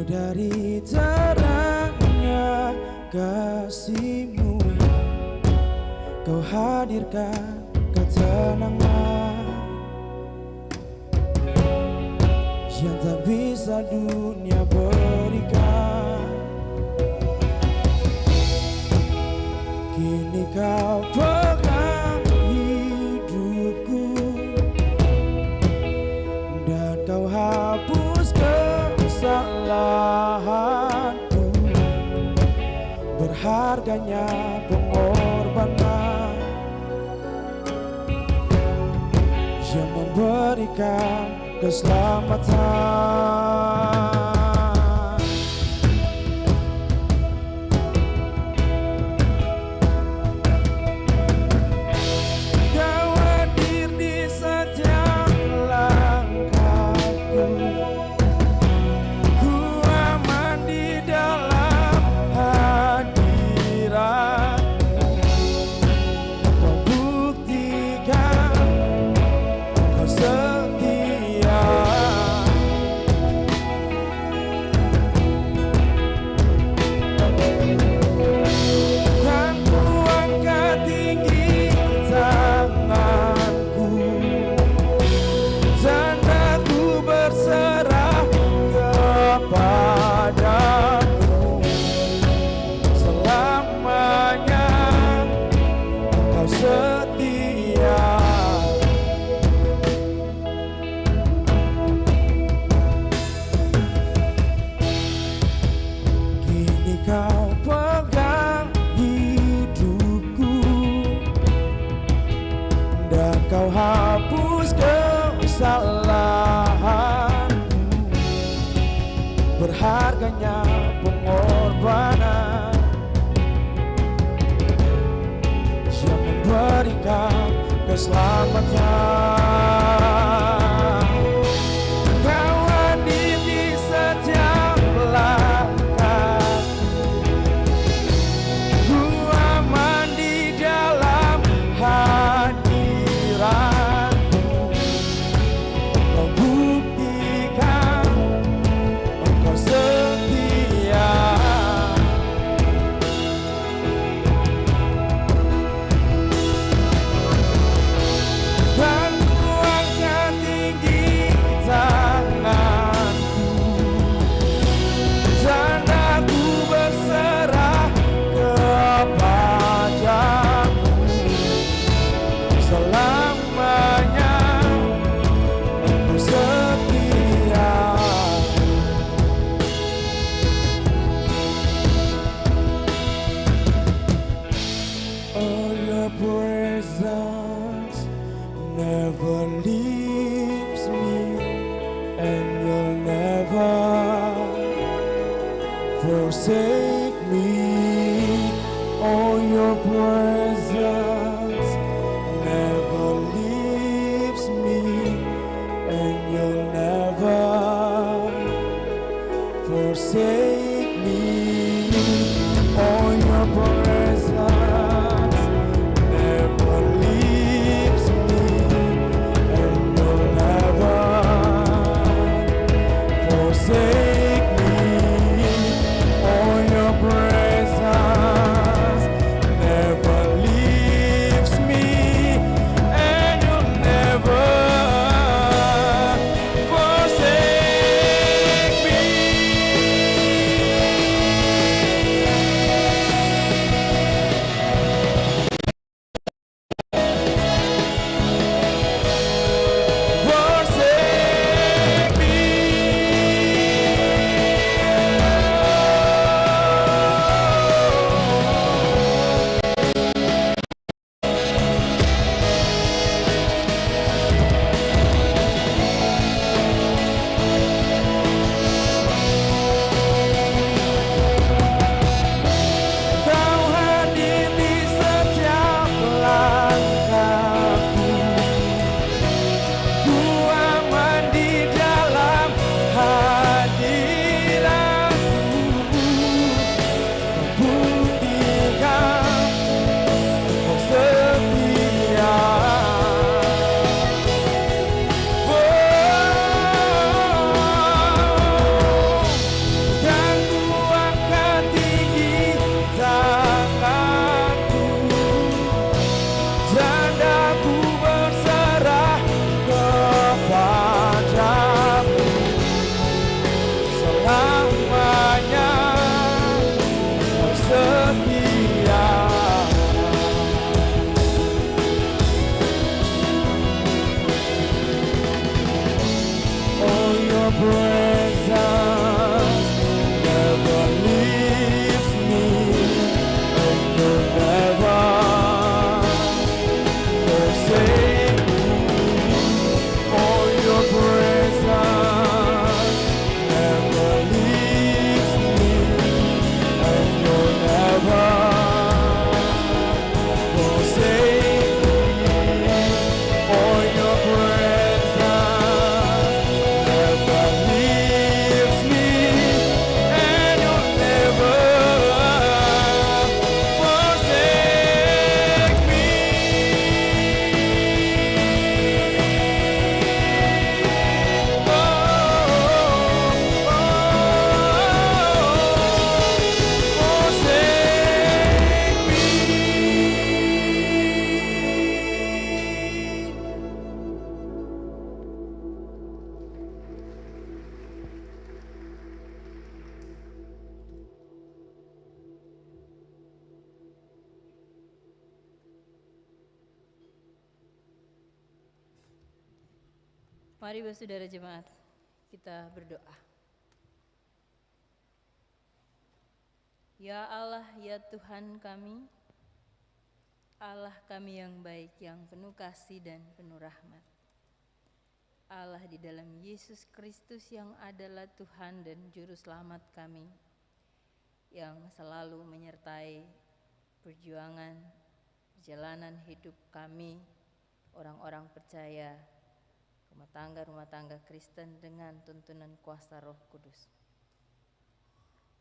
Speaker 9: Dari terangnya kasih-Mu, Kau hadirkan ketenangan yang tak bisa dunia berikan. Kini Kau pegang hidupku dan Kau hapus kesalahanku. Berharganya pengorbanan yang memberikan keselamatan. Kau hadir di setiap langkahku. Ku aman di dalam hadirat-Mu. Kau buktikan Kau setia. Dan ku angkat tinggi tanganku dan aku berserah kepadamu. Selamanya Kau setia. Kini Kau pegang hidupku dan Kau hapus kesalahanku. Berharganya pengorbanan yang memberikan keselamatan. Kau hadir di setiap langkahku. Ku aman di dalam hadirat-Mu. Kau buktikan Kau setia. Dan ku angkat tinggi tanganku dan aku berserah kepadamu. Selamanya Kau setia. Oh, Your presence never leaves me. forsake me. Oh, your presence never leaves me, and you'll never forsake me. Oh, your presence never leaves me, and you'll never forsake me. Oh, your presence never leaves me, and you'll never forsake me. Forsake Kau hadir di setiap langkahku, ku aman di dalam hadiratmu. Buktikan kau setia. Dan ku angkat tinggi tanganku, dan aku berserah kepadamu. Selamanya kau setia. Oh, your presence never leaves me, and you'll never forsake me. Oh, your presence never leaves me, and you'll never forsake me. Oh, your presence never leaves me, and you'll never forsake me. Forsake me.
Speaker 2: Mari saudara jemaat, kita berdoa. Ya Allah, ya Tuhan kami, Allah kami yang baik, yang penuh kasih dan penuh rahmat. Allah di dalam Yesus Kristus yang adalah Tuhan dan Juru Selamat kami, yang selalu menyertai perjuangan, perjalanan hidup kami, orang-orang percaya, rumah tangga Kristen dengan tuntunan kuasa Roh Kudus.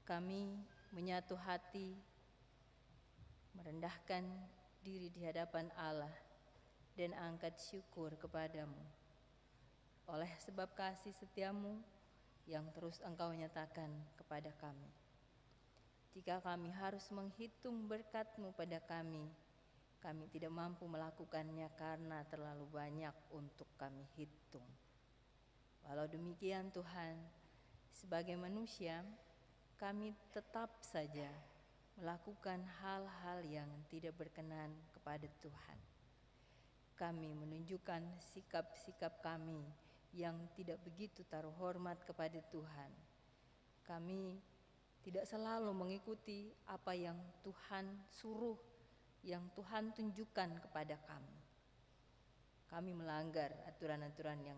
Speaker 2: Kami menyatu hati, merendahkan diri di hadapan Allah dan angkat syukur kepadamu oleh sebab kasih setiamu yang terus Engkau nyatakan kepada kami. Jika kami harus menghitung berkat-Mu pada kami tidak mampu melakukannya karena terlalu banyak untuk kami hitung. Walau demikian Tuhan, sebagai manusia, kami tetap saja melakukan hal-hal yang tidak berkenan kepada Tuhan. Kami menunjukkan sikap-sikap kami yang tidak begitu taruh hormat kepada Tuhan. Kami tidak selalu mengikuti apa yang Tuhan suruh, yang Tuhan tunjukkan kepada kami. Kami melanggar aturan-aturan yang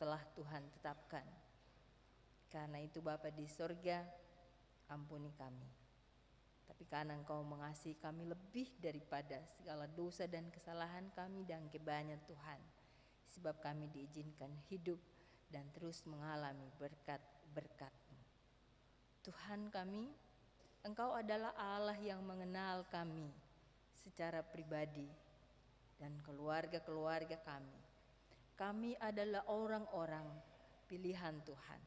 Speaker 2: telah Tuhan tetapkan. Karena itu Bapa di sorga, ampuni kami. Tapi karena Engkau mengasihi kami lebih daripada segala dosa dan kesalahan kami dan kebanyakan Tuhan, sebab kami diizinkan hidup dan terus mengalami berkat-berkat-Mu. Tuhan kami, Engkau adalah Allah yang mengenal kami secara pribadi dan keluarga-keluarga kami. Kami adalah orang-orang pilihan Tuhan.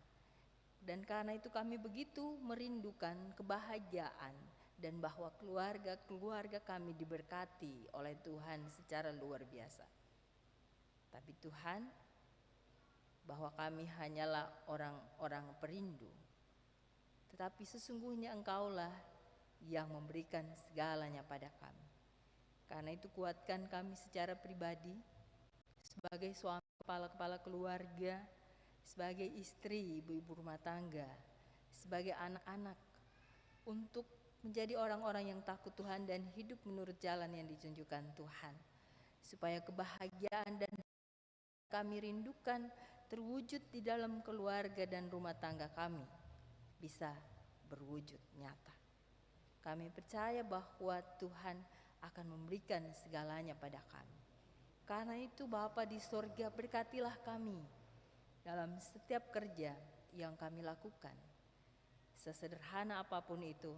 Speaker 2: Dan karena itu kami begitu merindukan kebahagiaan dan bahwa keluarga-keluarga kami diberkati oleh Tuhan secara luar biasa. Tapi Tuhan, bahwa kami hanyalah orang-orang perindu. Tetapi sesungguhnya Engkaulah yang memberikan segalanya pada kami. Karena itu kuatkan kami secara pribadi, sebagai suami kepala-kepala keluarga, sebagai istri, ibu-ibu rumah tangga, sebagai anak-anak, untuk menjadi orang-orang yang takut Tuhan dan hidup menurut jalan yang ditunjukkan Tuhan. Supaya kebahagiaan dan kami rindukan terwujud di dalam keluarga dan rumah tangga kami bisa berwujud nyata. Kami percaya bahwa Tuhan akan memberikan segalanya pada kami. Karena itu Bapa di sorga, berkatilah kami dalam setiap kerja yang kami lakukan. Sesederhana apapun itu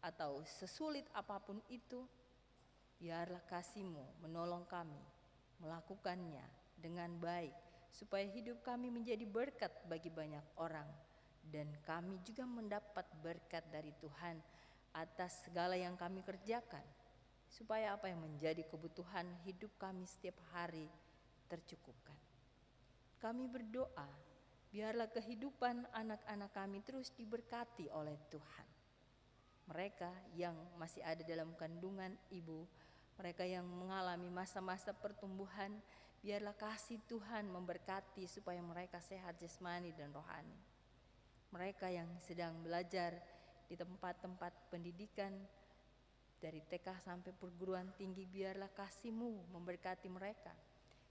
Speaker 2: atau sesulit apapun itu, biarlah kasih-Mu menolong kami melakukannya dengan baik, supaya hidup kami menjadi berkat bagi banyak orang. Dan kami juga mendapat berkat dari Tuhan atas segala yang kami kerjakan, supaya apa yang menjadi kebutuhan hidup kami setiap hari tercukupkan. Kami berdoa, biarlah kehidupan anak-anak kami terus diberkati oleh Tuhan. Mereka yang masih ada dalam kandungan ibu, mereka yang mengalami masa-masa pertumbuhan, biarlah kasih Tuhan memberkati supaya mereka sehat jasmani dan rohani. Mereka yang sedang belajar di tempat-tempat pendidikan dari TK sampai perguruan tinggi, biarlah kasih-Mu memberkati mereka,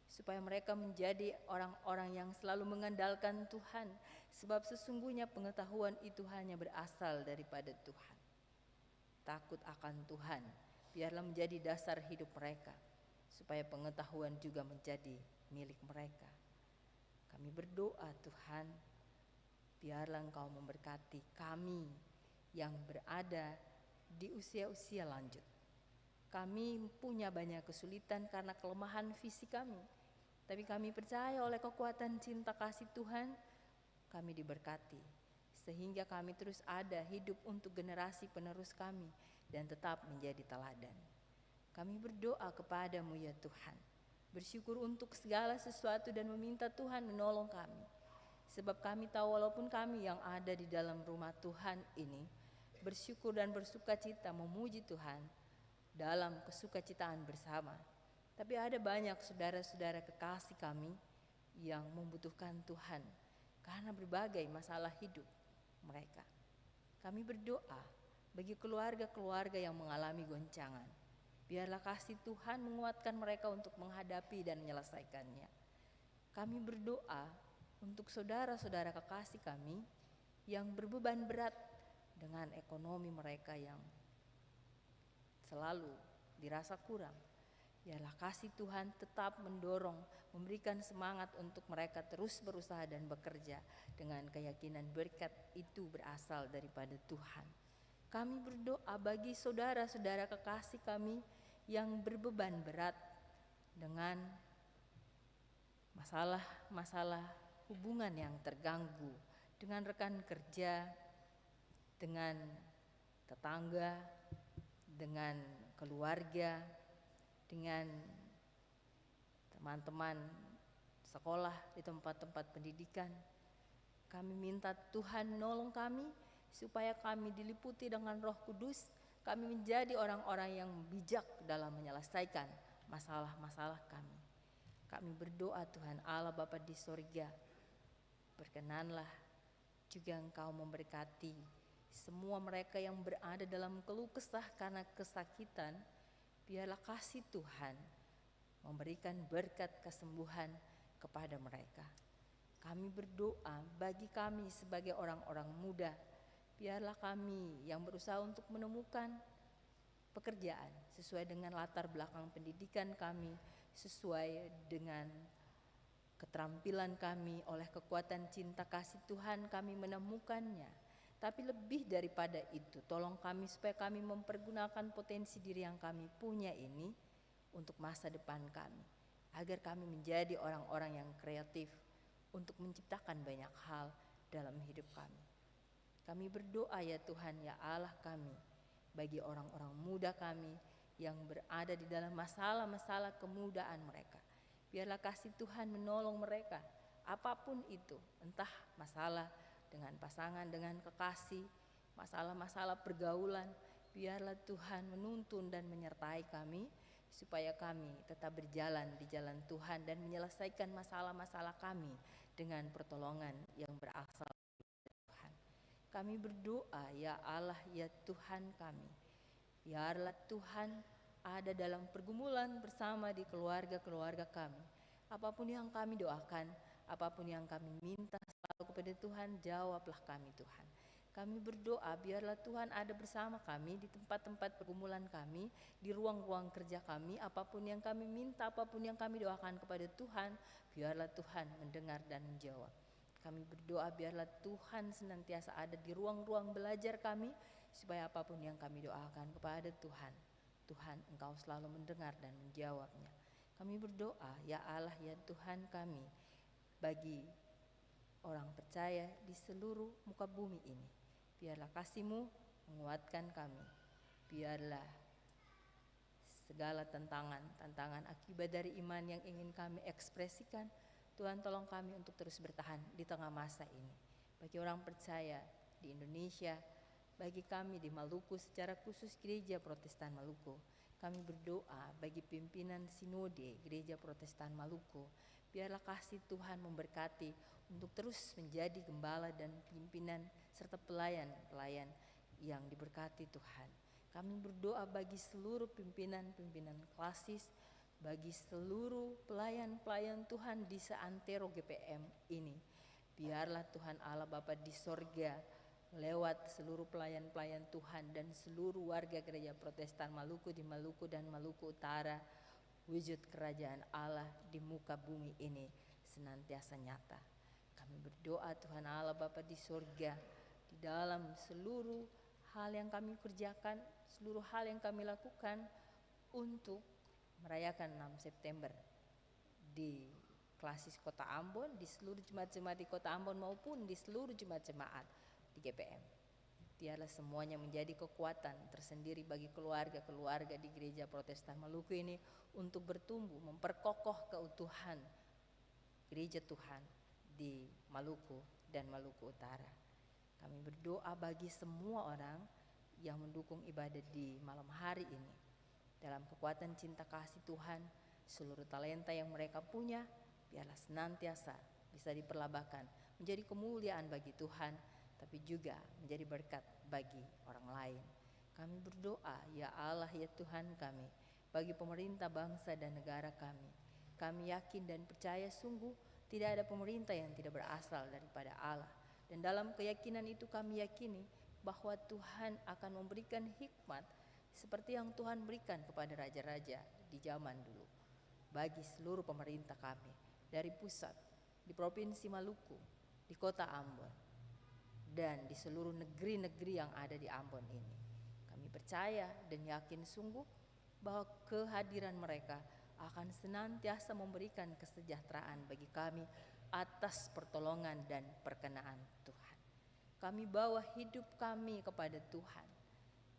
Speaker 2: supaya mereka menjadi orang-orang yang selalu mengandalkan Tuhan, sebab sesungguhnya pengetahuan itu hanya berasal daripada Tuhan. Takut akan Tuhan biarlah menjadi dasar hidup mereka, supaya pengetahuan juga menjadi milik mereka. Kami berdoa Tuhan, biarlah Engkau memberkati kami yang berada di usia-usia lanjut. Kami punya banyak kesulitan karena kelemahan fisik kami, tapi kami percaya oleh kekuatan cinta kasih Tuhan, kami diberkati, sehingga kami terus ada hidup untuk generasi penerus kami dan tetap menjadi teladan. Kami berdoa kepadamu ya Tuhan, bersyukur untuk segala sesuatu dan meminta Tuhan menolong kami. Sebab kami tahu walaupun kami yang ada di dalam rumah Tuhan ini bersyukur dan bersukacita memuji Tuhan dalam kesukacitaan bersama, tapi ada banyak saudara-saudara kekasih kami yang membutuhkan Tuhan karena berbagai masalah hidup mereka. Kami berdoa bagi keluarga-keluarga yang mengalami goncangan, biarlah kasih Tuhan menguatkan mereka untuk menghadapi dan menyelesaikannya. Kami berdoa untuk saudara-saudara kekasih kami yang berbeban berat dengan ekonomi mereka yang selalu dirasa kurang. Biarlah kasih Tuhan tetap mendorong, memberikan semangat untuk mereka terus berusaha dan bekerja dengan keyakinan berkat itu berasal daripada Tuhan. Kami berdoa bagi saudara-saudara kekasih kami yang berbeban berat dengan masalah-masalah hubungan yang terganggu dengan rekan kerja, dengan tetangga, dengan keluarga, dengan teman-teman sekolah di tempat-tempat pendidikan. Kami minta Tuhan nolong kami supaya kami diliputi dengan Roh Kudus, kami menjadi orang-orang yang bijak dalam menyelesaikan masalah-masalah kami. Kami berdoa Tuhan Allah Bapa di sorga, berkenanlah juga Engkau memberkati semua mereka yang berada dalam keluh kesah karena kesakitan. Biarlah kasih Tuhan memberikan berkat kesembuhan kepada mereka. Kami berdoa bagi kami sebagai orang-orang muda Biarlah kami yang berusaha untuk menemukan pekerjaan sesuai dengan latar belakang pendidikan kami, sesuai dengan keterampilan kami, oleh kekuatan cinta kasih Tuhan kami menemukannya. Tapi lebih daripada itu, tolong kami supaya kami mempergunakan potensi diri yang kami punya ini untuk masa depan kami, agar kami menjadi orang-orang yang kreatif untuk menciptakan banyak hal dalam hidup kami. Kami berdoa ya Tuhan, ya Allah kami, bagi orang-orang muda kami yang berada di dalam masalah-masalah kemudaan mereka. Biarlah kasih Tuhan menolong mereka, apapun itu, entah masalah dengan pasangan, dengan kekasih, masalah-masalah pergaulan. Biarlah Tuhan menuntun dan menyertai kami, supaya kami tetap berjalan di jalan Tuhan dan menyelesaikan masalah-masalah kami dengan pertolongan yang berasal dari Tuhan. Kami berdoa ya Allah, ya Tuhan kami, biarlah Tuhan ada dalam pergumulan bersama di keluarga-keluarga kami. Apapun yang kami doakan, apapun yang kami minta selalu kepada Tuhan, jawablah kami Tuhan. Kami berdoa biarlah Tuhan ada bersama kami di tempat-tempat pergumulan kami, di ruang-ruang kerja kami, apapun yang kami minta, apapun yang kami doakan kepada Tuhan, biarlah Tuhan mendengar dan menjawab. Kami berdoa biarlah Tuhan senantiasa ada di ruang-ruang belajar kami, supaya apapun yang kami doakan kepada Tuhan, Tuhan Engkau selalu mendengar dan menjawabnya. Kami berdoa ya Allah, ya Tuhan kami, bagi orang percaya di seluruh muka bumi ini. Biarlah kasih-Mu menguatkan kami. Biarlah segala tantangan akibat dari iman yang ingin kami ekspresikan, Tuhan tolong kami untuk terus bertahan di tengah masa ini. Bagi orang percaya di Indonesia, bagi kami di Maluku, secara khusus Gereja Protestan Maluku, kami berdoa bagi pimpinan Sinode Gereja Protestan Maluku. Biarlah kasih Tuhan memberkati untuk terus menjadi gembala dan pimpinan serta pelayan-pelayan yang diberkati Tuhan. Kami berdoa bagi seluruh pimpinan-pimpinan klasis, bagi seluruh pelayan-pelayan Tuhan di seantero GPM ini. Biarlah Tuhan Allah Bapa di sorga, lewat seluruh pelayan-pelayan Tuhan dan seluruh warga Gereja Protestan Maluku di Maluku dan Maluku Utara, wujud kerajaan Allah di muka bumi ini senantiasa nyata. Kami berdoa Tuhan Allah Bapa di sorga, di dalam seluruh hal yang kami kerjakan, seluruh hal yang kami lakukan untuk merayakan 6 September di Klasis Kota Ambon, di seluruh jemaat-jemaat di Kota Ambon maupun di seluruh jemaat-jemaat di GPM. Biarlah semuanya menjadi kekuatan tersendiri bagi keluarga-keluarga di Gereja Protestan Maluku ini untuk bertumbuh, memperkokoh keutuhan Gereja Tuhan di Maluku dan Maluku Utara. Kami berdoa bagi semua orang yang mendukung ibadah di malam hari ini. Dalam kekuatan cinta kasih Tuhan, seluruh talenta yang mereka punya, biarlah senantiasa bisa diperlambahkan menjadi kemuliaan bagi Tuhan, tapi juga menjadi berkat bagi orang lain. Kami berdoa ya Allah, ya Tuhan kami, bagi pemerintah bangsa dan negara kami. Kami yakin dan percaya sungguh tidak ada pemerintah yang tidak berasal daripada Allah. Dan dalam keyakinan itu kami yakini bahwa Tuhan akan memberikan hikmat seperti yang Tuhan berikan kepada raja-raja di zaman dulu bagi seluruh pemerintah kami, dari pusat, di Provinsi Maluku, di Kota Ambon, dan di seluruh negeri-negeri yang ada di Ambon ini. Kami percaya dan yakin sungguh bahwa kehadiran mereka akan senantiasa memberikan kesejahteraan bagi kami atas pertolongan dan perkenaan Tuhan. Kami bawa hidup kami kepada Tuhan.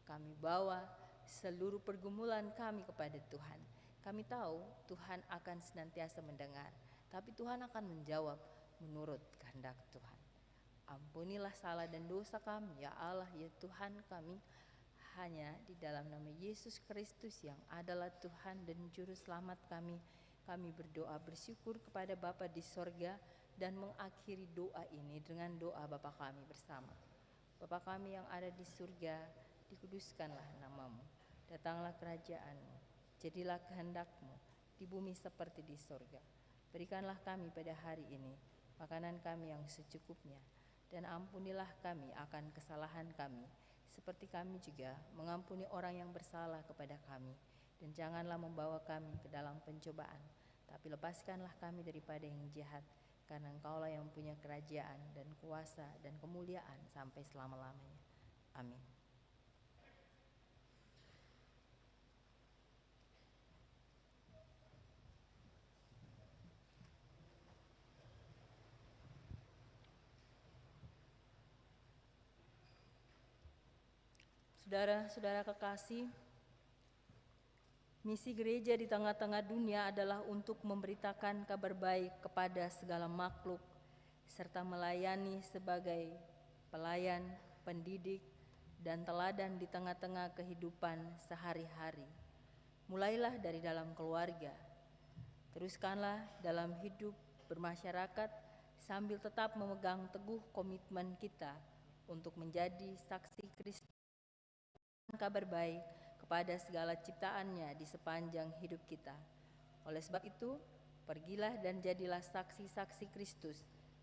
Speaker 2: Kami bawa seluruh pergumulan kami kepada Tuhan. Kami tahu Tuhan akan senantiasa mendengar, tapi Tuhan akan menjawab menurut kehendak Tuhan. Ampunilah salah dan dosa kami ya Allah, ya Tuhan kami, hanya di dalam nama Yesus Kristus yang adalah Tuhan dan Juru Selamat kami. Kami berdoa bersyukur kepada Bapa di sorga dan mengakhiri doa ini dengan doa Bapa kami bersama. Bapa kami yang ada di surga, dikuduskanlah namamu, datanglah kerajaan-Mu, jadilah kehendak-Mu di bumi seperti di sorga. Berikanlah kami pada hari ini makanan kami yang secukupnya, Dan ampunilah kami akan kesalahan kami, seperti kami juga mengampuni orang yang bersalah kepada kami. Dan janganlah membawa kami ke dalam pencobaan, tapi lepaskanlah kami daripada yang jahat, karena Engkaulah yang punya kerajaan dan kuasa dan kemuliaan sampai selama-lamanya. Amin. Saudara-saudara kekasih, misi gereja di tengah-tengah dunia adalah untuk memberitakan kabar baik kepada segala makhluk, serta melayani sebagai pelayan, pendidik, dan teladan di tengah-tengah kehidupan sehari-hari. Mulailah dari dalam keluarga, teruskanlah dalam hidup bermasyarakat sambil tetap memegang teguh komitmen kita untuk menjadi saksi Kristus, kabar baik kepada segala ciptaannya di sepanjang hidup kita. Oleh sebab itu, pergilah dan jadilah saksi-saksi Kristus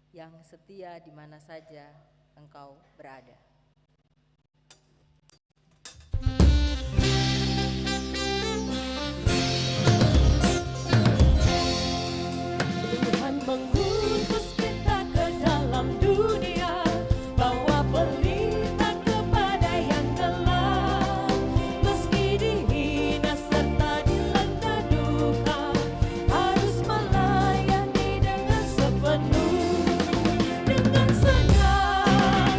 Speaker 2: yang setia di mana saja engkau berada.
Speaker 4: Tuhan mengutus kita ke dalam dunia, bawa berita kepada yang gelap. Meski dihina serta dilanda duka, harus melayani dengan sepenuh. Dengan senang,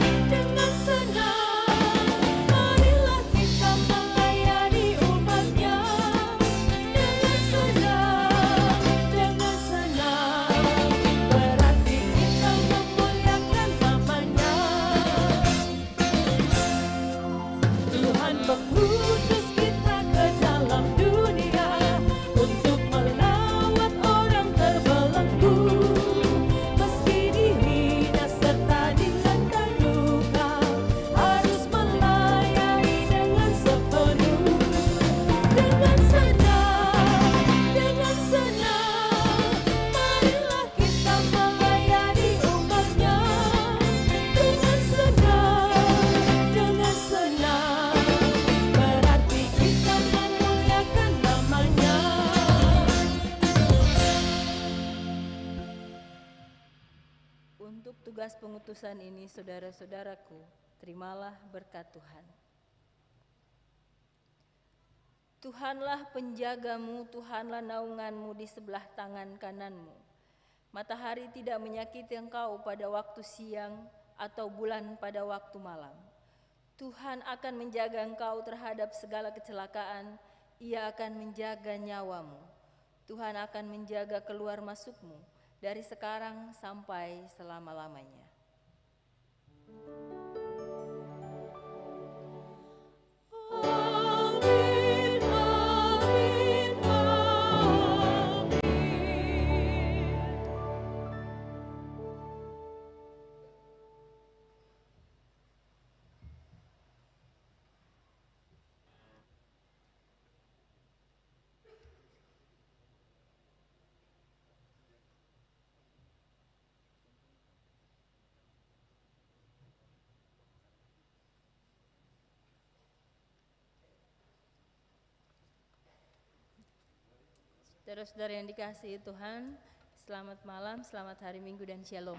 Speaker 4: marilah kita melayani umat-Nya. Dengan senang, berarti kita memuliakan nama-Nya. Tuhan mengutus kita ke dalam dunia untuk melawat orang terbelenggu. Meski dihina serta dilanda duka, harus melayani dengan sepenuh. Dengan senang, marilah kita melayani umat-Nya. Dengan senang, berarti kita memuliakan nama-Nya.
Speaker 2: Untuk tugas pengutusan ini, saudara-saudaraku, terimalah berkat Tuhan. Tuhanlah penjagamu, Tuhanlah naunganmu di sebelah tangan kananmu. Matahari tidak menyakiti engkau pada waktu siang, atau bulan pada waktu malam. Tuhan akan menjaga engkau terhadap segala kecelakaan, Ia akan menjaga nyawamu. Tuhan akan menjaga keluar masukmu dari sekarang sampai selama-lamanya.
Speaker 4: Amin, amin, amin.
Speaker 2: Saudara-saudara yang dikasihi Tuhan, selamat malam, selamat hari Minggu dan Shalom.